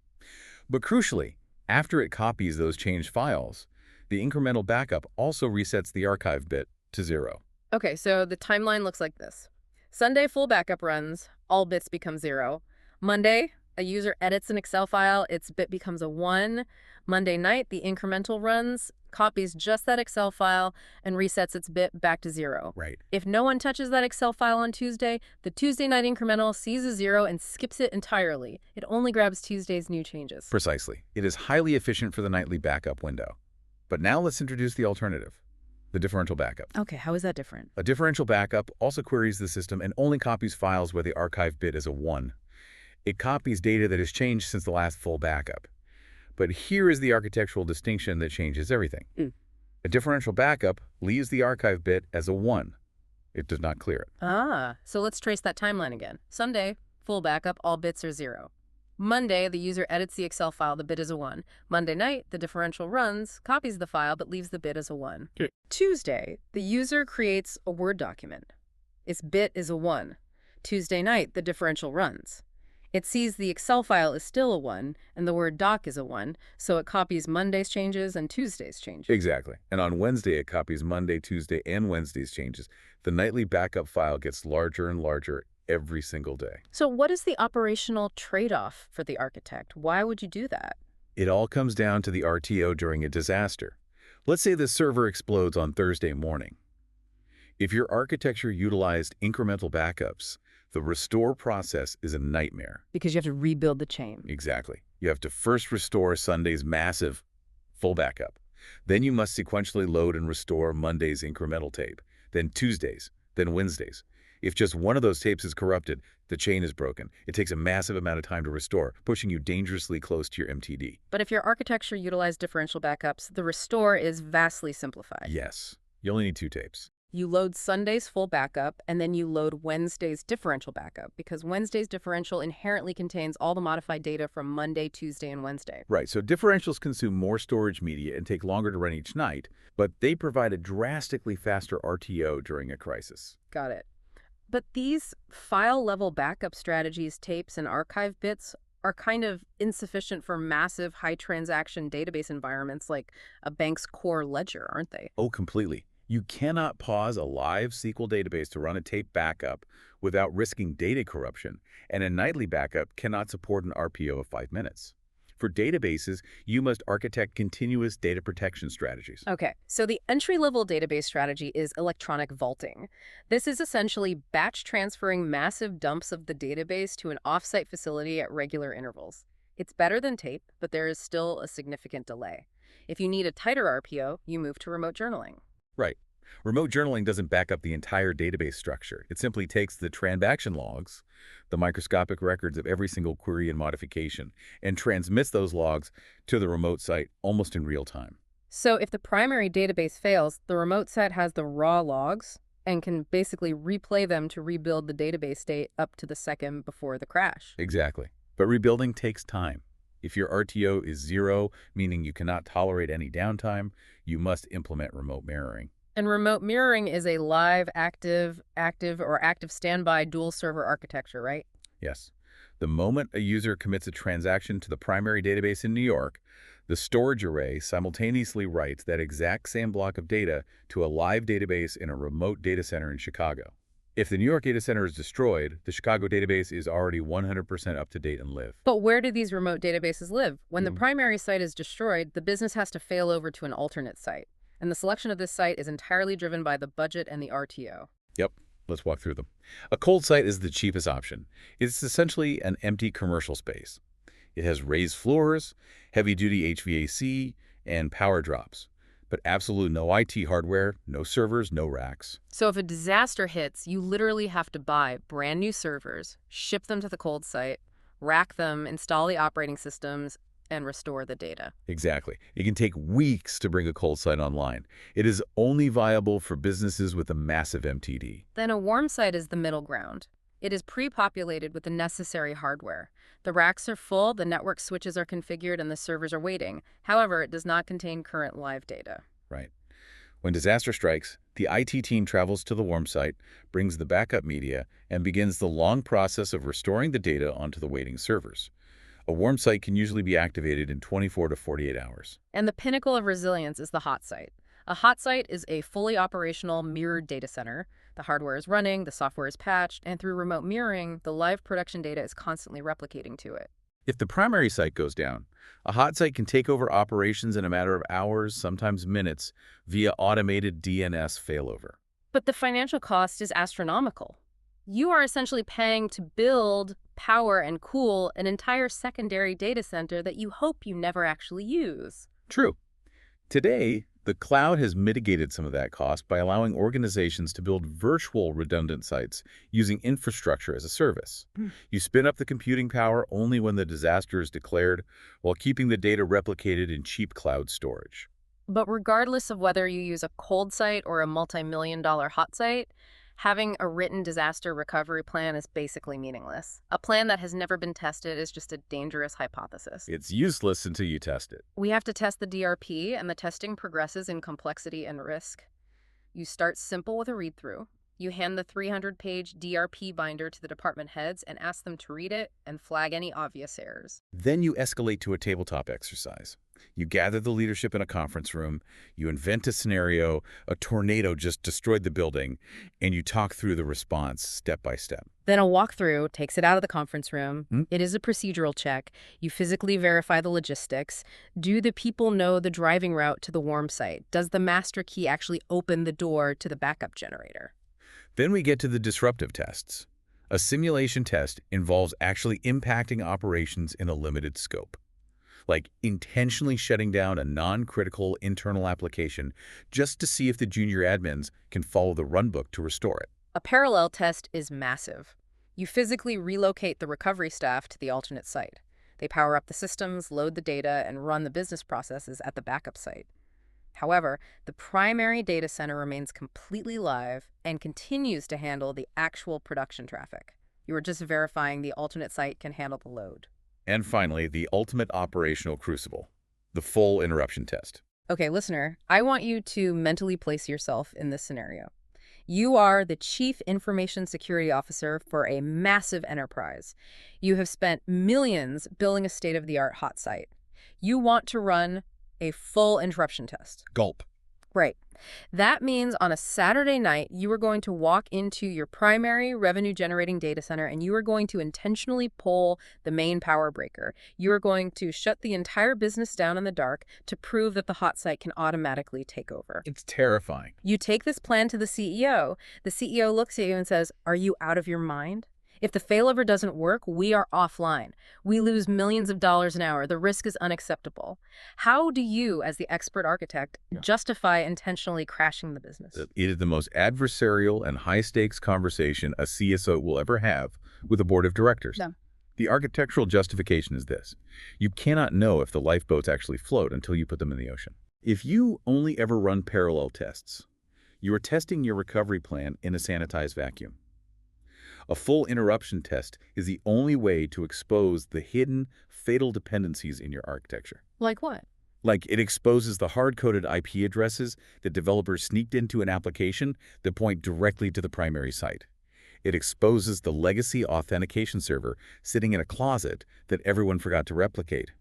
But crucially, after it copies those changed files, the incremental backup also resets the archive bit to 0. Okay, so the timeline looks like this. Sunday, full backup runs, all bits become 0. Monday, a user edits an Excel file, its bit becomes a 1. Monday night, the incremental runs, copies just that Excel file, and resets its bit back to 0. Right. If no one touches that Excel file on Tuesday, the Tuesday night incremental sees a 0 and skips it entirely. It only grabs Tuesday's new changes. Precisely. It is highly efficient for the nightly backup window. But now let's introduce the alternative, the differential backup. Okay, how is that different? A differential backup also queries the system and only copies files where the archive bit is a 1. It copies data that has changed since the last full backup. But here is the architectural distinction that changes everything. A differential backup leaves the archive bit as a 1. It does not clear it. Ah, so let's trace that timeline again. Sunday, full backup, all bits are 0. Monday, the user edits the Excel file, the bit is a 1. Monday night, the differential runs, copies the file, but leaves the bit as a 1. Tuesday, the user creates a Word document. Its bit is a 1. Tuesday night, the differential runs. It sees the Excel file is still a 1 and the Word doc is a 1, so it copies Monday's changes and Tuesday's changes. Exactly. And on Wednesday, it copies Monday, Tuesday, and Wednesday's changes. The nightly backup file gets larger and larger every single day. So what is the operational trade-off for the architect? Why would you do that? It all comes down to the RTO during a disaster. Let's say the server explodes on Thursday morning. If your architecture utilized incremental backups, the restore process is a nightmare. Because you have to rebuild the chain. Exactly. You have to first restore Sunday's massive full backup. Then you must sequentially load and restore Monday's incremental tape, then Tuesday's, then Wednesday's. If just one of those tapes is corrupted, the chain is broken. It takes a massive amount of time to restore, pushing you dangerously close to your MTD. But if your architecture utilized differential backups, the restore is vastly simplified. Yes. You only need 2 tapes. You load Sunday's full backup, and then you load Wednesday's differential backup, because Wednesday's differential inherently contains all the modified data from Monday, Tuesday, and Wednesday. Right, so differentials consume more storage media and take longer to run each night, but they provide a drastically faster RTO during a crisis. Got it. But these file-level backup strategies, tapes, and archive bits are kind of insufficient for massive high-transaction database environments like a bank's core ledger, aren't they? Oh, completely. You cannot pause a live SQL database to run a tape backup without risking data corruption, and a nightly backup cannot support an RPO of 5 minutes. For databases, you must architect continuous data protection strategies. Okay, so the entry-level database strategy is electronic vaulting. This is essentially batch transferring massive dumps of the database to an offsite facility at regular intervals. It's better than tape, but there is still a significant delay. If you need a tighter RPO, you move to remote journaling. Right. Remote journaling doesn't back up the entire database structure. It simply takes the transaction logs, the microscopic records of every single query and modification, and transmits those logs to the remote site almost in real time. So if the primary database fails, the remote site has the raw logs and can basically replay them to rebuild the database state up to the second before the crash. Exactly. But rebuilding takes time. If your RTO is 0, meaning you cannot tolerate any downtime, you must implement remote mirroring. And remote mirroring is a live, active, or active standby dual server architecture, right? Yes. The moment a user commits a transaction to the primary database in New York, the storage array simultaneously writes that exact same block of data to a live database in a remote data center in Chicago. If the New York data center is destroyed, the Chicago database is already 100% up to date and live. But where do these remote databases live? When the primary site is destroyed, the business has to fail over to an alternate site. And the selection of this site is entirely driven by the budget and the RTO. Yep. Let's walk through them. A cold site is the cheapest option. It's essentially an empty commercial space. It has raised floors, heavy-duty HVAC, and power drops. But absolutely no IT hardware, no servers, no racks. So if a disaster hits, you literally have to buy brand new servers, ship them to the cold site, rack them, install the operating systems, and restore the data. Exactly. It can take weeks to bring a cold site online. It is only viable for businesses with a massive MTD. Then a warm site is the middle ground. It is pre-populated with the necessary hardware. The racks are full, the network switches are configured, and the servers are waiting. However, it does not contain current live data. Right. When disaster strikes, the IT team travels to the warm site, brings the backup media, and begins the long process of restoring the data onto the waiting servers. A warm site can usually be activated in 24 to 48 hours. And the pinnacle of resilience is the hot site. A hot site is a fully operational mirrored data center. The hardware is running, the software is patched, and through remote mirroring, the live production data is constantly replicating to it. If the primary site goes down, a hot site can take over operations in a matter of hours, sometimes minutes, via automated DNS failover. But the financial cost is astronomical. You are essentially paying to build, power, and cool an entire secondary data center that you hope you never actually use. True. Today, the cloud has mitigated some of that cost by allowing organizations to build virtual redundant sites using infrastructure as a service. You spin up the computing power only when the disaster is declared, while keeping the data replicated in cheap cloud storage. But regardless of whether you use a cold site or a multi-million-dollar hot site, having a written disaster recovery plan is basically meaningless. A plan that has never been tested is just a dangerous hypothesis. It's useless until you test it. We have to test the DRP, and the testing progresses in complexity and risk. You start simple with a read-through. You hand the 300-page DRP binder to the department heads and ask them to read it and flag any obvious errors. Then you escalate to a tabletop exercise. You gather the leadership in a conference room, you invent a scenario, a tornado just destroyed the building, and you talk through the response step by step. Then a walkthrough takes it out of the conference room. It is a procedural check. You physically verify the logistics. Do the people know the driving route to the warm site? Does the master key actually open the door to the backup generator? Then we get to the disruptive tests. A simulation test involves actually impacting operations in a limited scope, like intentionally shutting down a non-critical internal application just to see if the junior admins can follow the runbook to restore it. A parallel test is massive. You physically relocate the recovery staff to the alternate site. They power up the systems, load the data, and run the business processes at the backup site. However, the primary data center remains completely live and continues to handle the actual production traffic. You are just verifying the alternate site can handle the load. And finally, the ultimate operational crucible, the full interruption test. Okay, listener, I want you to mentally place yourself in this scenario. You are the Chief Information Security Officer for a massive enterprise. You have spent millions building a state-of-the-art hot site. You want to run a full interruption test. Gulp. Right. That means on a Saturday night, you are going to walk into your primary revenue-generating data center and you are going to intentionally pull the main power breaker. You are going to shut the entire business down in the dark to prove that the hot site can automatically take over. It's terrifying. You take this plan to the CEO. The CEO looks at you and says, "Are you out of your mind? If the failover doesn't work, we are offline. We lose millions of dollars an hour. The risk is unacceptable." How do you, as the expert architect, justify intentionally crashing the business? It is the most adversarial and high-stakes conversation a CSO will ever have with a board of directors. No. The architectural justification is this. You cannot know if the lifeboats actually float until you put them in the ocean. If you only ever run parallel tests, you are testing your recovery plan in a sanitized vacuum. A full interruption test is the only way to expose the hidden, fatal dependencies in your architecture. Like what? Like it exposes the hard-coded IP addresses that developers sneaked into an application that point directly to the primary site. It exposes the legacy authentication server sitting in a closet that everyone forgot to replicate.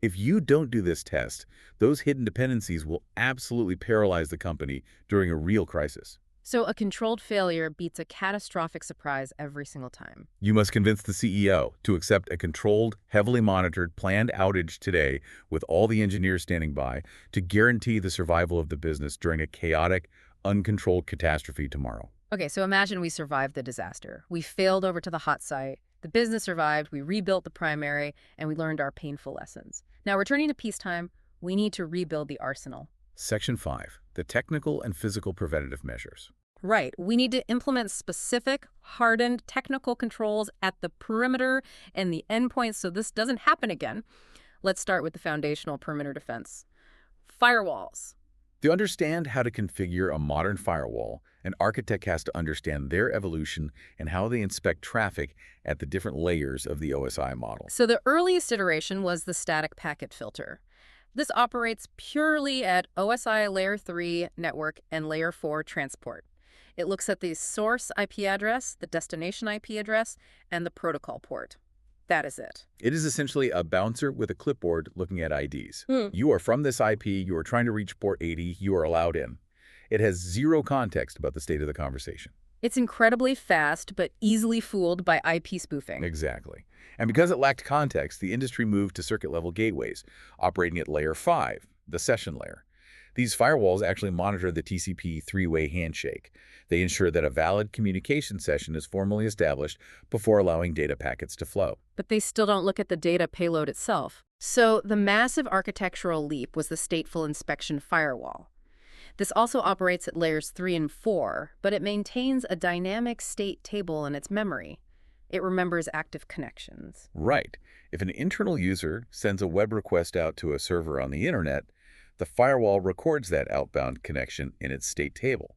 If you don't do this test, those hidden dependencies will absolutely paralyze the company during a real crisis. So a controlled failure beats a catastrophic surprise every single time. You must convince the CEO to accept a controlled, heavily monitored, planned outage today with all the engineers standing by to guarantee the survival of the business during a chaotic, uncontrolled catastrophe tomorrow. Okay, so imagine we survived the disaster. We failed over to the hot site. The business survived, we rebuilt the primary, and we learned our painful lessons. Now, returning to peacetime, we need to rebuild the arsenal. Section 5. The technical and physical preventative measures. Right. We need to implement specific, hardened technical controls at the perimeter and the endpoints so this doesn't happen again. Let's start with the foundational perimeter defense. Firewalls. To understand how to configure a modern firewall, an architect has to understand their evolution and how they inspect traffic at the different layers of the OSI model. So the earliest iteration was the static packet filter. This operates purely at OSI Layer 3 network and Layer 4 transport. It looks at the source IP address, the destination IP address, and the protocol port. That is it. It is essentially a bouncer with a clipboard looking at IDs. You are from this IP, you are trying to reach port 80, you are allowed in. It has zero context about the state of the conversation. It's incredibly fast, but easily fooled by IP spoofing. Exactly. And because it lacked context, the industry moved to circuit-level gateways, operating at Layer 5, the session layer. These firewalls actually monitor the TCP three-way handshake. They ensure that a valid communication session is formally established before allowing data packets to flow. But they still don't look at the data payload itself. So the massive architectural leap was the stateful inspection firewall. This also operates at layers 3 and 4, but it maintains a dynamic state table in its memory. It remembers active connections. Right. If an internal user sends a web request out to a server on the internet, the firewall records that outbound connection in its state table.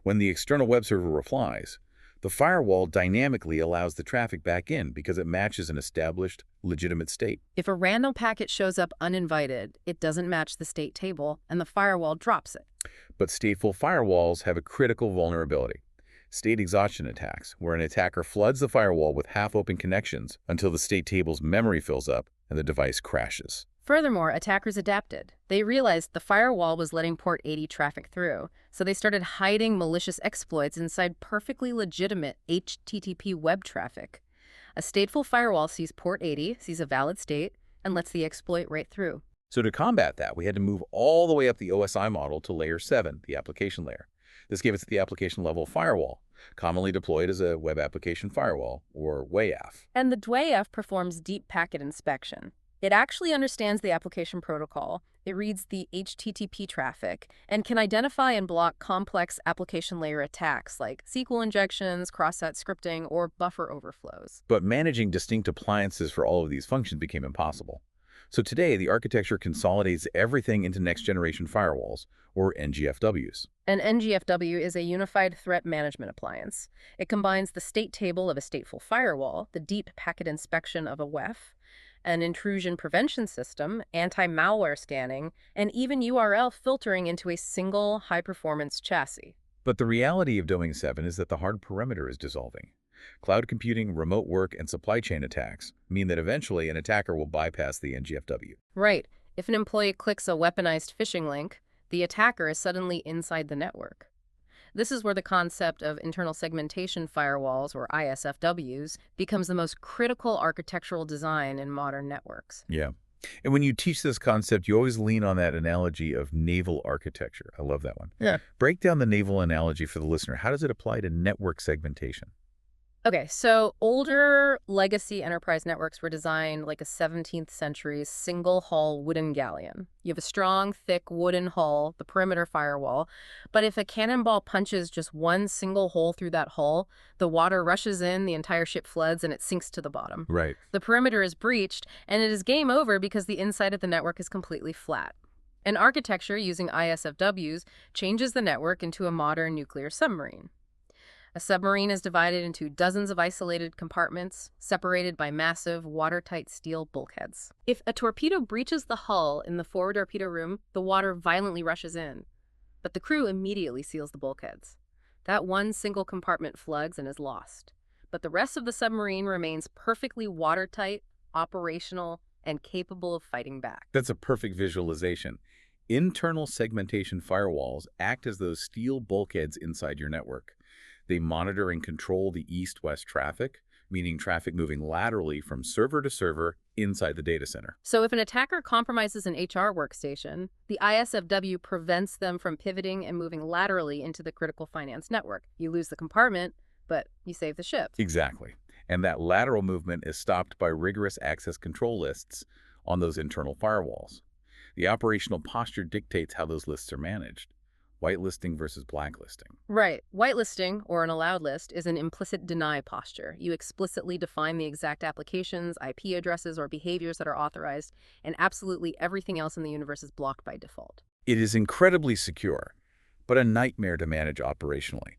When the external web server replies, the firewall dynamically allows the traffic back in because it matches an established, legitimate state. If a random packet shows up uninvited, it doesn't match the state table, and the firewall drops it. But stateful firewalls have a critical vulnerability. state exhaustion attacks, where an attacker floods the firewall with half-open connections until the state table's memory fills up and the device crashes. Furthermore, attackers adapted. They realized the firewall was letting port 80 traffic through, so they started hiding malicious exploits inside perfectly legitimate HTTP web traffic. A stateful firewall sees port 80, sees a valid state, and lets the exploit right through. So to combat that, we had to move all the way up the OSI model to layer 7, the application layer. This gave us the application-level firewall, commonly deployed as a web application firewall, or WAF. And the WAF performs deep packet inspection. It actually understands the application protocol, it reads the HTTP traffic, and can identify and block complex application layer attacks like SQL injections, cross-site scripting, or buffer overflows. But managing distinct appliances for all of these functions became impossible. So today, the architecture consolidates everything into next-generation firewalls, or NGFWs. An NGFW is a unified threat management appliance. It combines the state table of a stateful firewall, the deep packet inspection of a WEF, an intrusion prevention system, anti-malware scanning, and even URL filtering into a single high-performance chassis. But the reality of Domain 7 is that the hard perimeter is dissolving. Cloud computing, remote work, and supply chain attacks mean that eventually an attacker will bypass the NGFW. Right. If an employee clicks a weaponized phishing link, the attacker is suddenly inside the network. This is where the concept of internal segmentation firewalls, or ISFWs, becomes the most critical architectural design in modern networks. Yeah. And when you teach this concept, you always lean on that analogy of naval architecture. I love that one. Yeah. Break down the naval analogy for the listener. How does it apply to network segmentation? Okay, so older legacy enterprise networks were designed like a 17th century single-hull wooden galleon. You have a strong, thick wooden hull, the perimeter firewall, but if a cannonball punches just one single hole through that hull, the water rushes in, the entire ship floods, and it sinks to the bottom. Right. The perimeter is breached, and it is game over because the inside of the network is completely flat. An architecture using ISFWs changes the network into a modern nuclear submarine. A submarine is divided into dozens of isolated compartments, separated by massive, watertight steel bulkheads. If a torpedo breaches the hull in the forward torpedo room, the water violently rushes in, but the crew immediately seals the bulkheads. That one single compartment floods and is lost, but the rest of the submarine remains perfectly watertight, operational, and capable of fighting back. That's a perfect visualization. Internal segmentation firewalls act as those steel bulkheads inside your network. They monitor and control the east-west traffic, meaning traffic moving laterally from server to server inside the data center. So if an attacker compromises an HR workstation, the ISFW prevents them from pivoting and moving laterally into the critical finance network. You lose the compartment, but you save the ship. Exactly. And that lateral movement is stopped by rigorous access control lists on those internal firewalls. The operational posture dictates how those lists are managed. Whitelisting versus blacklisting. Right. Whitelisting, or an allowed list, is an implicit deny posture. You explicitly define the exact applications, IP addresses, or behaviors that are authorized, and absolutely everything else in the universe is blocked by default. It is incredibly secure, but a nightmare to manage operationally.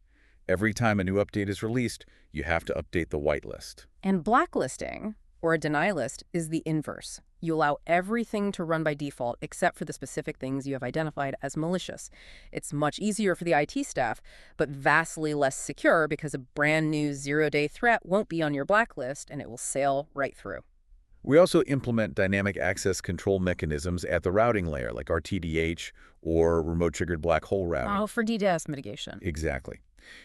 Every time a new update is released, you have to update the whitelist. And blacklisting, or a deny list, is the inverse. You allow everything to run by default except for the specific things you have identified as malicious. It's much easier for the IT staff, but vastly less secure because a brand new zero-day threat won't be on your blacklist and it will sail right through. We also implement dynamic access control mechanisms at the routing layer, like RTDH or remote-triggered black hole routing. Oh, for DDoS mitigation. Exactly.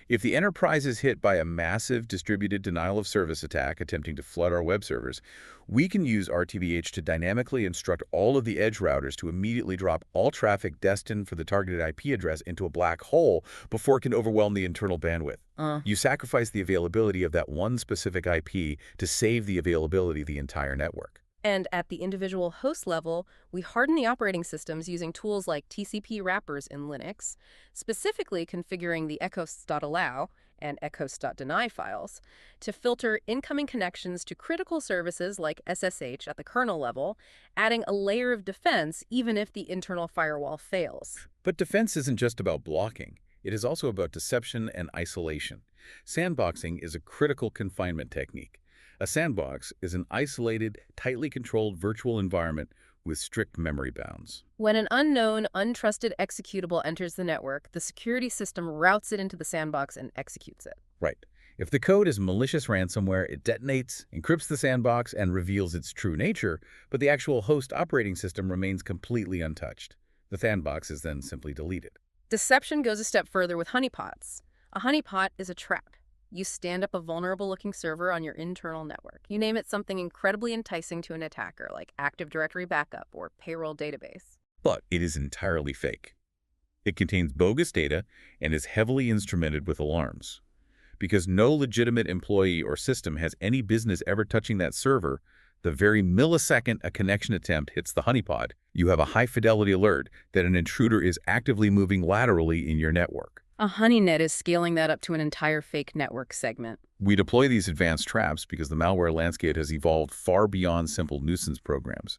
If the enterprise is hit by a massive distributed denial of service attack attempting to flood our web servers, we can use RTBH to dynamically instruct all of the edge routers to immediately drop all traffic destined for the targeted IP address into a black hole before it can overwhelm the internal bandwidth. You sacrifice the availability of that one specific IP to save the availability of the entire network. And at the individual host level, we harden the operating systems using tools like TCP wrappers in Linux, specifically configuring the echos.allow and echos.deny files to filter incoming connections to critical services like SSH at the kernel level, adding a layer of defense even if the internal firewall fails. But defense isn't just about blocking. It is also about deception and isolation. Sandboxing is a critical confinement technique. A sandbox is an isolated, tightly controlled virtual environment with strict memory bounds. When an unknown, untrusted executable enters the network, the security system routes it into the sandbox and executes it. Right. If the code is malicious ransomware, it detonates, encrypts the sandbox, and reveals its true nature, but the actual host operating system remains completely untouched. The sandbox is then simply deleted. Deception goes a step further with honeypots. A honeypot is a trap. You stand up a vulnerable-looking server on your internal network. You name it something incredibly enticing to an attacker, like Active Directory backup or payroll database. But it is entirely fake. It contains bogus data and is heavily instrumented with alarms. Because no legitimate employee or system has any business ever touching that server, the very millisecond a connection attempt hits the honeypot, you have a high-fidelity alert that an intruder is actively moving laterally in your network. A honeynet is scaling that up to an entire fake network segment. We deploy these advanced traps because the malware landscape has evolved far beyond simple nuisance programs.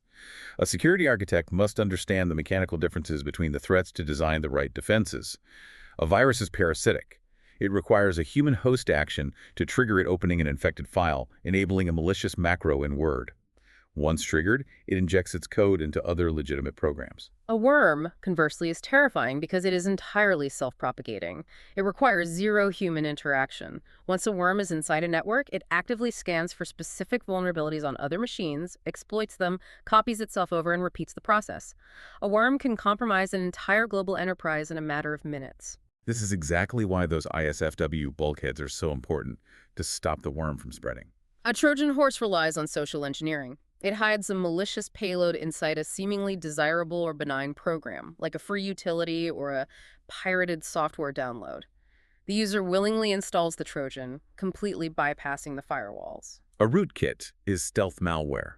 A security architect must understand the mechanical differences between the threats to design the right defenses. A virus is parasitic. It requires a human host action to trigger it opening an infected file, enabling a malicious macro in Word. Once triggered, it injects its code into other legitimate programs. A worm, conversely, is terrifying because it is entirely self-propagating. It requires zero human interaction. Once a worm is inside a network, it actively scans for specific vulnerabilities on other machines, exploits them, copies itself over, and repeats the process. A worm can compromise an entire global enterprise in a matter of minutes. This is exactly why those ISFW bulkheads are so important, to stop the worm from spreading. A Trojan horse relies on social engineering. It hides a malicious payload inside a seemingly desirable or benign program, like a free utility or a pirated software download. The user willingly installs the Trojan, completely bypassing the firewalls. A rootkit is stealth malware.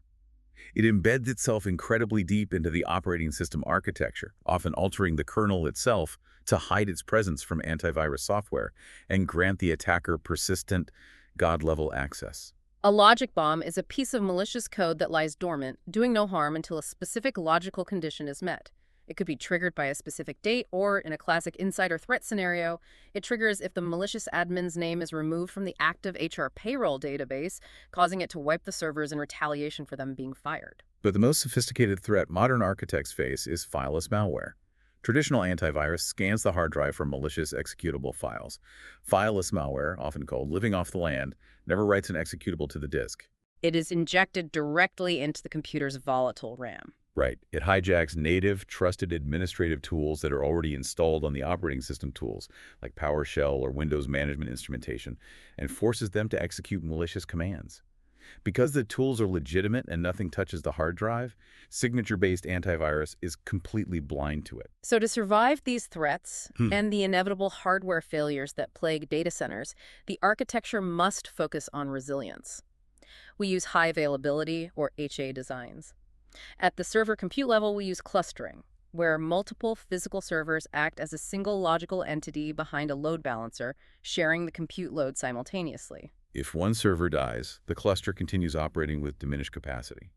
It embeds itself incredibly deep into the operating system architecture, often altering the kernel itself to hide its presence from antivirus software and grant the attacker persistent, God-level access. A logic bomb is a piece of malicious code that lies dormant, doing no harm until a specific logical condition is met. It could be triggered by a specific date, or, in a classic insider threat scenario, it triggers if the malicious admin's name is removed from the active HR payroll database, causing it to wipe the servers in retaliation for them being fired. But the most sophisticated threat modern architects face is fileless malware. Traditional antivirus scans the hard drive for malicious executable files. Fileless malware, often called living off the land, never writes an executable to the disk. It is injected directly into the computer's volatile RAM. Right. It hijacks native, trusted administrative tools that are already installed on the operating system tools, like PowerShell or Windows management instrumentation, and forces them to execute malicious commands. Because the tools are legitimate and nothing touches the hard drive, signature-based antivirus is completely blind to it. So to survive these threats and the inevitable hardware failures that plague data centers, the architecture must focus on resilience. We use high availability, or HA designs. At the server compute level, we use clustering, where multiple physical servers act as a single logical entity behind a load balancer, sharing the compute load simultaneously. If one server dies, the cluster continues operating with diminished capacity.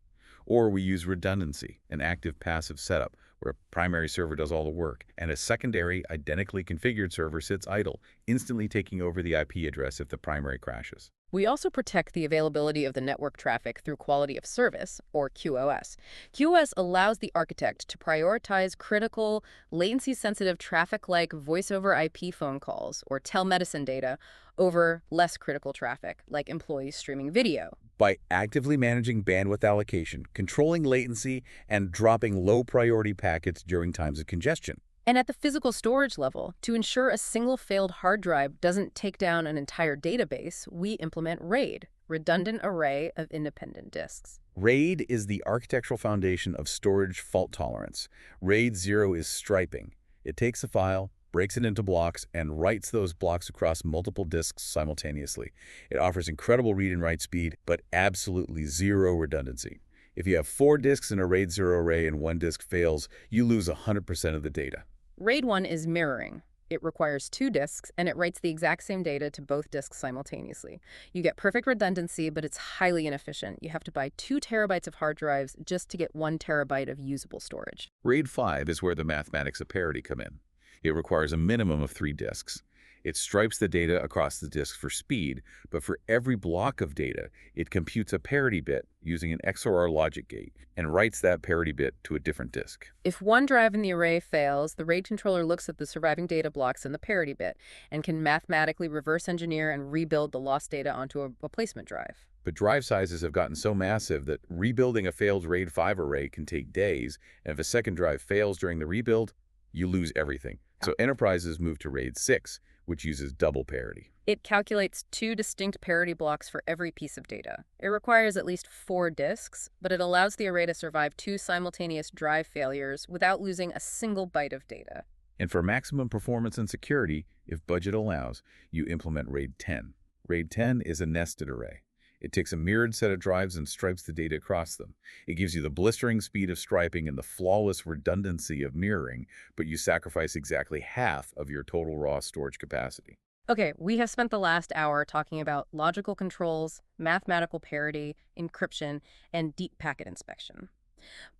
Or we use redundancy, an active-passive setup, where a primary server does all the work, and a secondary, identically configured server sits idle, instantly taking over the IP address if the primary crashes. We also protect the availability of the network traffic through quality of service, or QoS. QoS allows the architect to prioritize critical, latency-sensitive traffic like voice-over IP phone calls or telemedicine data over less critical traffic, like employees streaming video. By actively managing bandwidth allocation, controlling latency, and dropping low-priority packets during times of congestion. And at the physical storage level, to ensure a single failed hard drive doesn't take down an entire database, we implement RAID, Redundant Array of Independent Disks. RAID is the architectural foundation of storage fault tolerance. RAID 0 is striping. It takes a file, breaks it into blocks, and writes those blocks across multiple disks simultaneously. It offers incredible read and write speed, but absolutely zero redundancy. If you have 4 disks in a RAID 0 array and one disk fails, you lose 100% of the data. RAID 1 is mirroring. It requires 2 disks, and it writes the exact same data to both disks simultaneously. You get perfect redundancy, but it's highly inefficient. You have to buy 2 terabytes of hard drives just to get 1 terabyte of usable storage. RAID 5 is where the mathematics of parity come in. It requires a minimum of 3 disks. It stripes the data across the disk for speed, but for every block of data, it computes a parity bit using an XOR logic gate and writes that parity bit to a different disk. If one drive in the array fails, the RAID controller looks at the surviving data blocks in the parity bit and can mathematically reverse engineer and rebuild the lost data onto a replacement drive. But drive sizes have gotten so massive that rebuilding a failed RAID 5 array can take days, and if a second drive fails during the rebuild, you lose everything. So enterprises move to RAID 6, which uses double parity. It calculates 2 distinct parity blocks for every piece of data. It requires at least 4 disks, but it allows the array to survive 2 simultaneous drive failures without losing a single byte of data. And for maximum performance and security, if budget allows, you implement RAID 10. RAID 10 is a nested array. It takes a mirrored set of drives and stripes the data across them. It gives you the blistering speed of striping and the flawless redundancy of mirroring, but you sacrifice exactly half of your total raw storage capacity. Okay, we have spent the last hour talking about logical controls, mathematical parity, encryption, and deep packet inspection.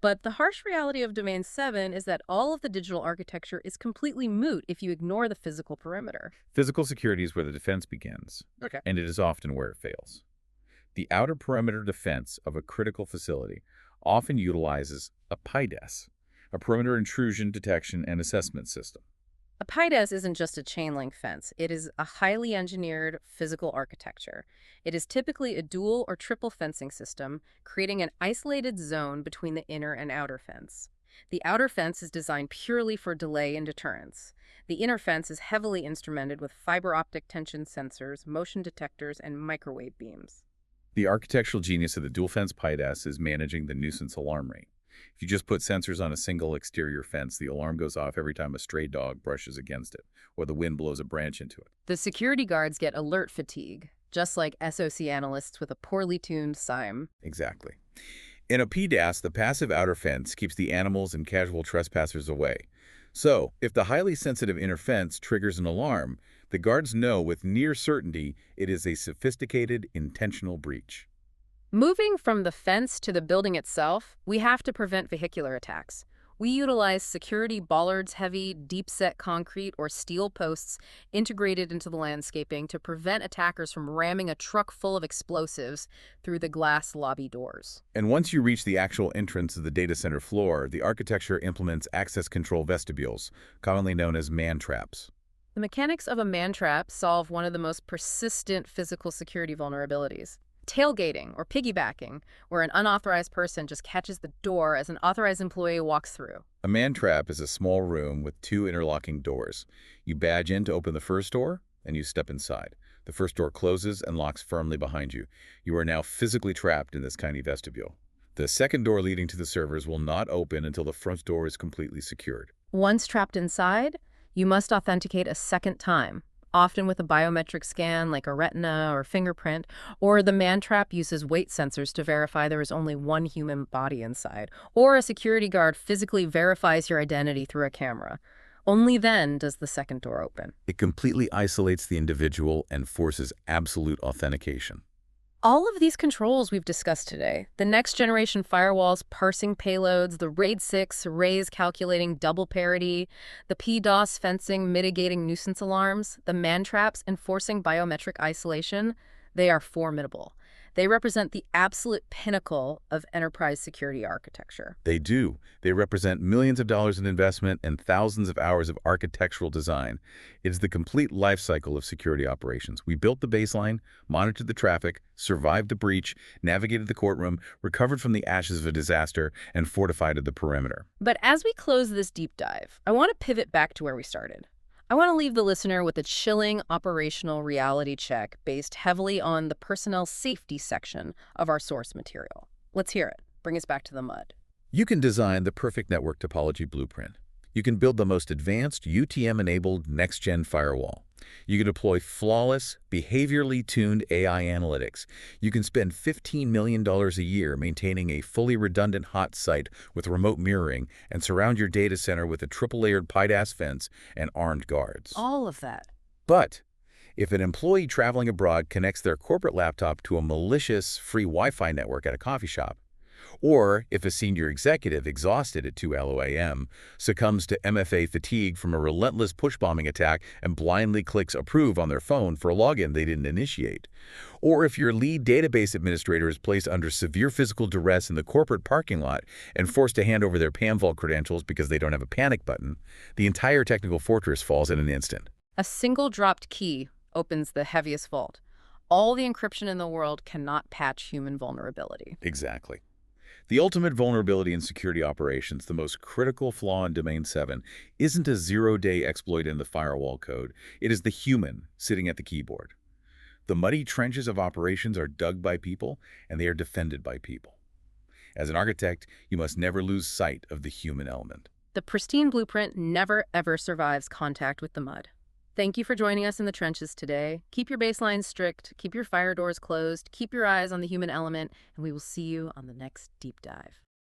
But the harsh reality of Domain 7 is that all of the digital architecture is completely moot if you ignore the physical perimeter. Physical security is where the defense begins, and it is often where it fails. The outer perimeter defense of a critical facility often utilizes a PIDES, a perimeter intrusion detection and assessment system. A PIDES isn't just a chain link fence. It is a highly engineered physical architecture. It is typically a dual or triple fencing system, creating an isolated zone between the inner and outer fence. The outer fence is designed purely for delay and deterrence. The inner fence is heavily instrumented with fiber optic tension sensors, motion detectors, and microwave beams. The architectural genius of the dual-fence PIDES is managing the nuisance alarm rate. If you just put sensors on a single exterior fence, the alarm goes off every time a stray dog brushes against it, or the wind blows a branch into it. The security guards get alert fatigue, just like SOC analysts with a poorly tuned SIEM. Exactly. In a PDAS, the passive outer fence keeps the animals and casual trespassers away. So, if the highly sensitive inner fence triggers an alarm, the guards know with near certainty it is a sophisticated, intentional breach. Moving from the fence to the building itself, we have to prevent vehicular attacks. We utilize security bollards, heavy, deep-set concrete or steel posts integrated into the landscaping to prevent attackers from ramming a truck full of explosives through the glass lobby doors. And once you reach the actual entrance of the data center floor, the architecture implements access control vestibules, commonly known as man-traps. The mechanics of a man-trap solve one of the most persistent physical security vulnerabilities. Tailgating or piggybacking, where an unauthorized person just catches the door as an authorized employee walks through. A man-trap is a small room with 2 interlocking doors. You badge in to open the first door, and you step inside. The first door closes and locks firmly behind you. You are now physically trapped in this tiny vestibule. The second door leading to the servers will not open until the front door is completely secured. Once trapped inside, you must authenticate a second time, often with a biometric scan like a retina or fingerprint, or the man-trap uses weight sensors to verify there is only one human body inside, or a security guard physically verifies your identity through a camera. Only then does the second door open. It completely isolates the individual and forces absolute authentication. All of these controls we've discussed today, the next-generation firewalls parsing payloads, the RAID 6 arrays calculating double parity, the PDOS fencing mitigating nuisance alarms, the man-traps enforcing biometric isolation, they are formidable. They represent the absolute pinnacle of enterprise security architecture. They do. They represent millions of dollars in investment and thousands of hours of architectural design. It is the complete life cycle of security operations. We built the baseline, monitored the traffic, survived the breach, navigated the courtroom, recovered from the ashes of a disaster, and fortified the perimeter. But as we close this deep dive, I want to pivot back to where we started. I want to leave the listener with a chilling operational reality check based heavily on the personnel safety section of our source material. Let's hear it. Bring us back to the mud. You can design the perfect network topology blueprint. You can build the most advanced UTM-enabled next-gen firewall. You can deploy flawless, behaviorally tuned AI analytics. You can spend $15 million a year maintaining a fully redundant hot site with remote mirroring and surround your data center with a triple-layered PIDAS fence and armed guards. All of that. But if an employee traveling abroad connects their corporate laptop to a malicious free Wi-Fi network at a coffee shop, Or if a senior executive, exhausted at 2 a.m., succumbs to MFA fatigue from a relentless push bombing attack and blindly clicks approve on their phone for a login they didn't initiate. Or if your lead database administrator is placed under severe physical duress in the corporate parking lot and forced to hand over their PAM vault credentials because they don't have a panic button, the entire technical fortress falls in an instant. A single dropped key opens the heaviest vault. All the encryption in the world cannot patch human vulnerability. Exactly. The ultimate vulnerability in security operations, the most critical flaw in Domain 7, isn't a zero-day exploit in the firewall code. It is the human sitting at the keyboard. The muddy trenches of operations are dug by people, and they are defended by people. As an architect, you must never lose sight of the human element. The pristine blueprint never, ever survives contact with the mud. Thank you for joining us in the trenches today. Keep your baselines strict, keep your fire doors closed, keep your eyes on the human element, and we will see you on the next deep dive.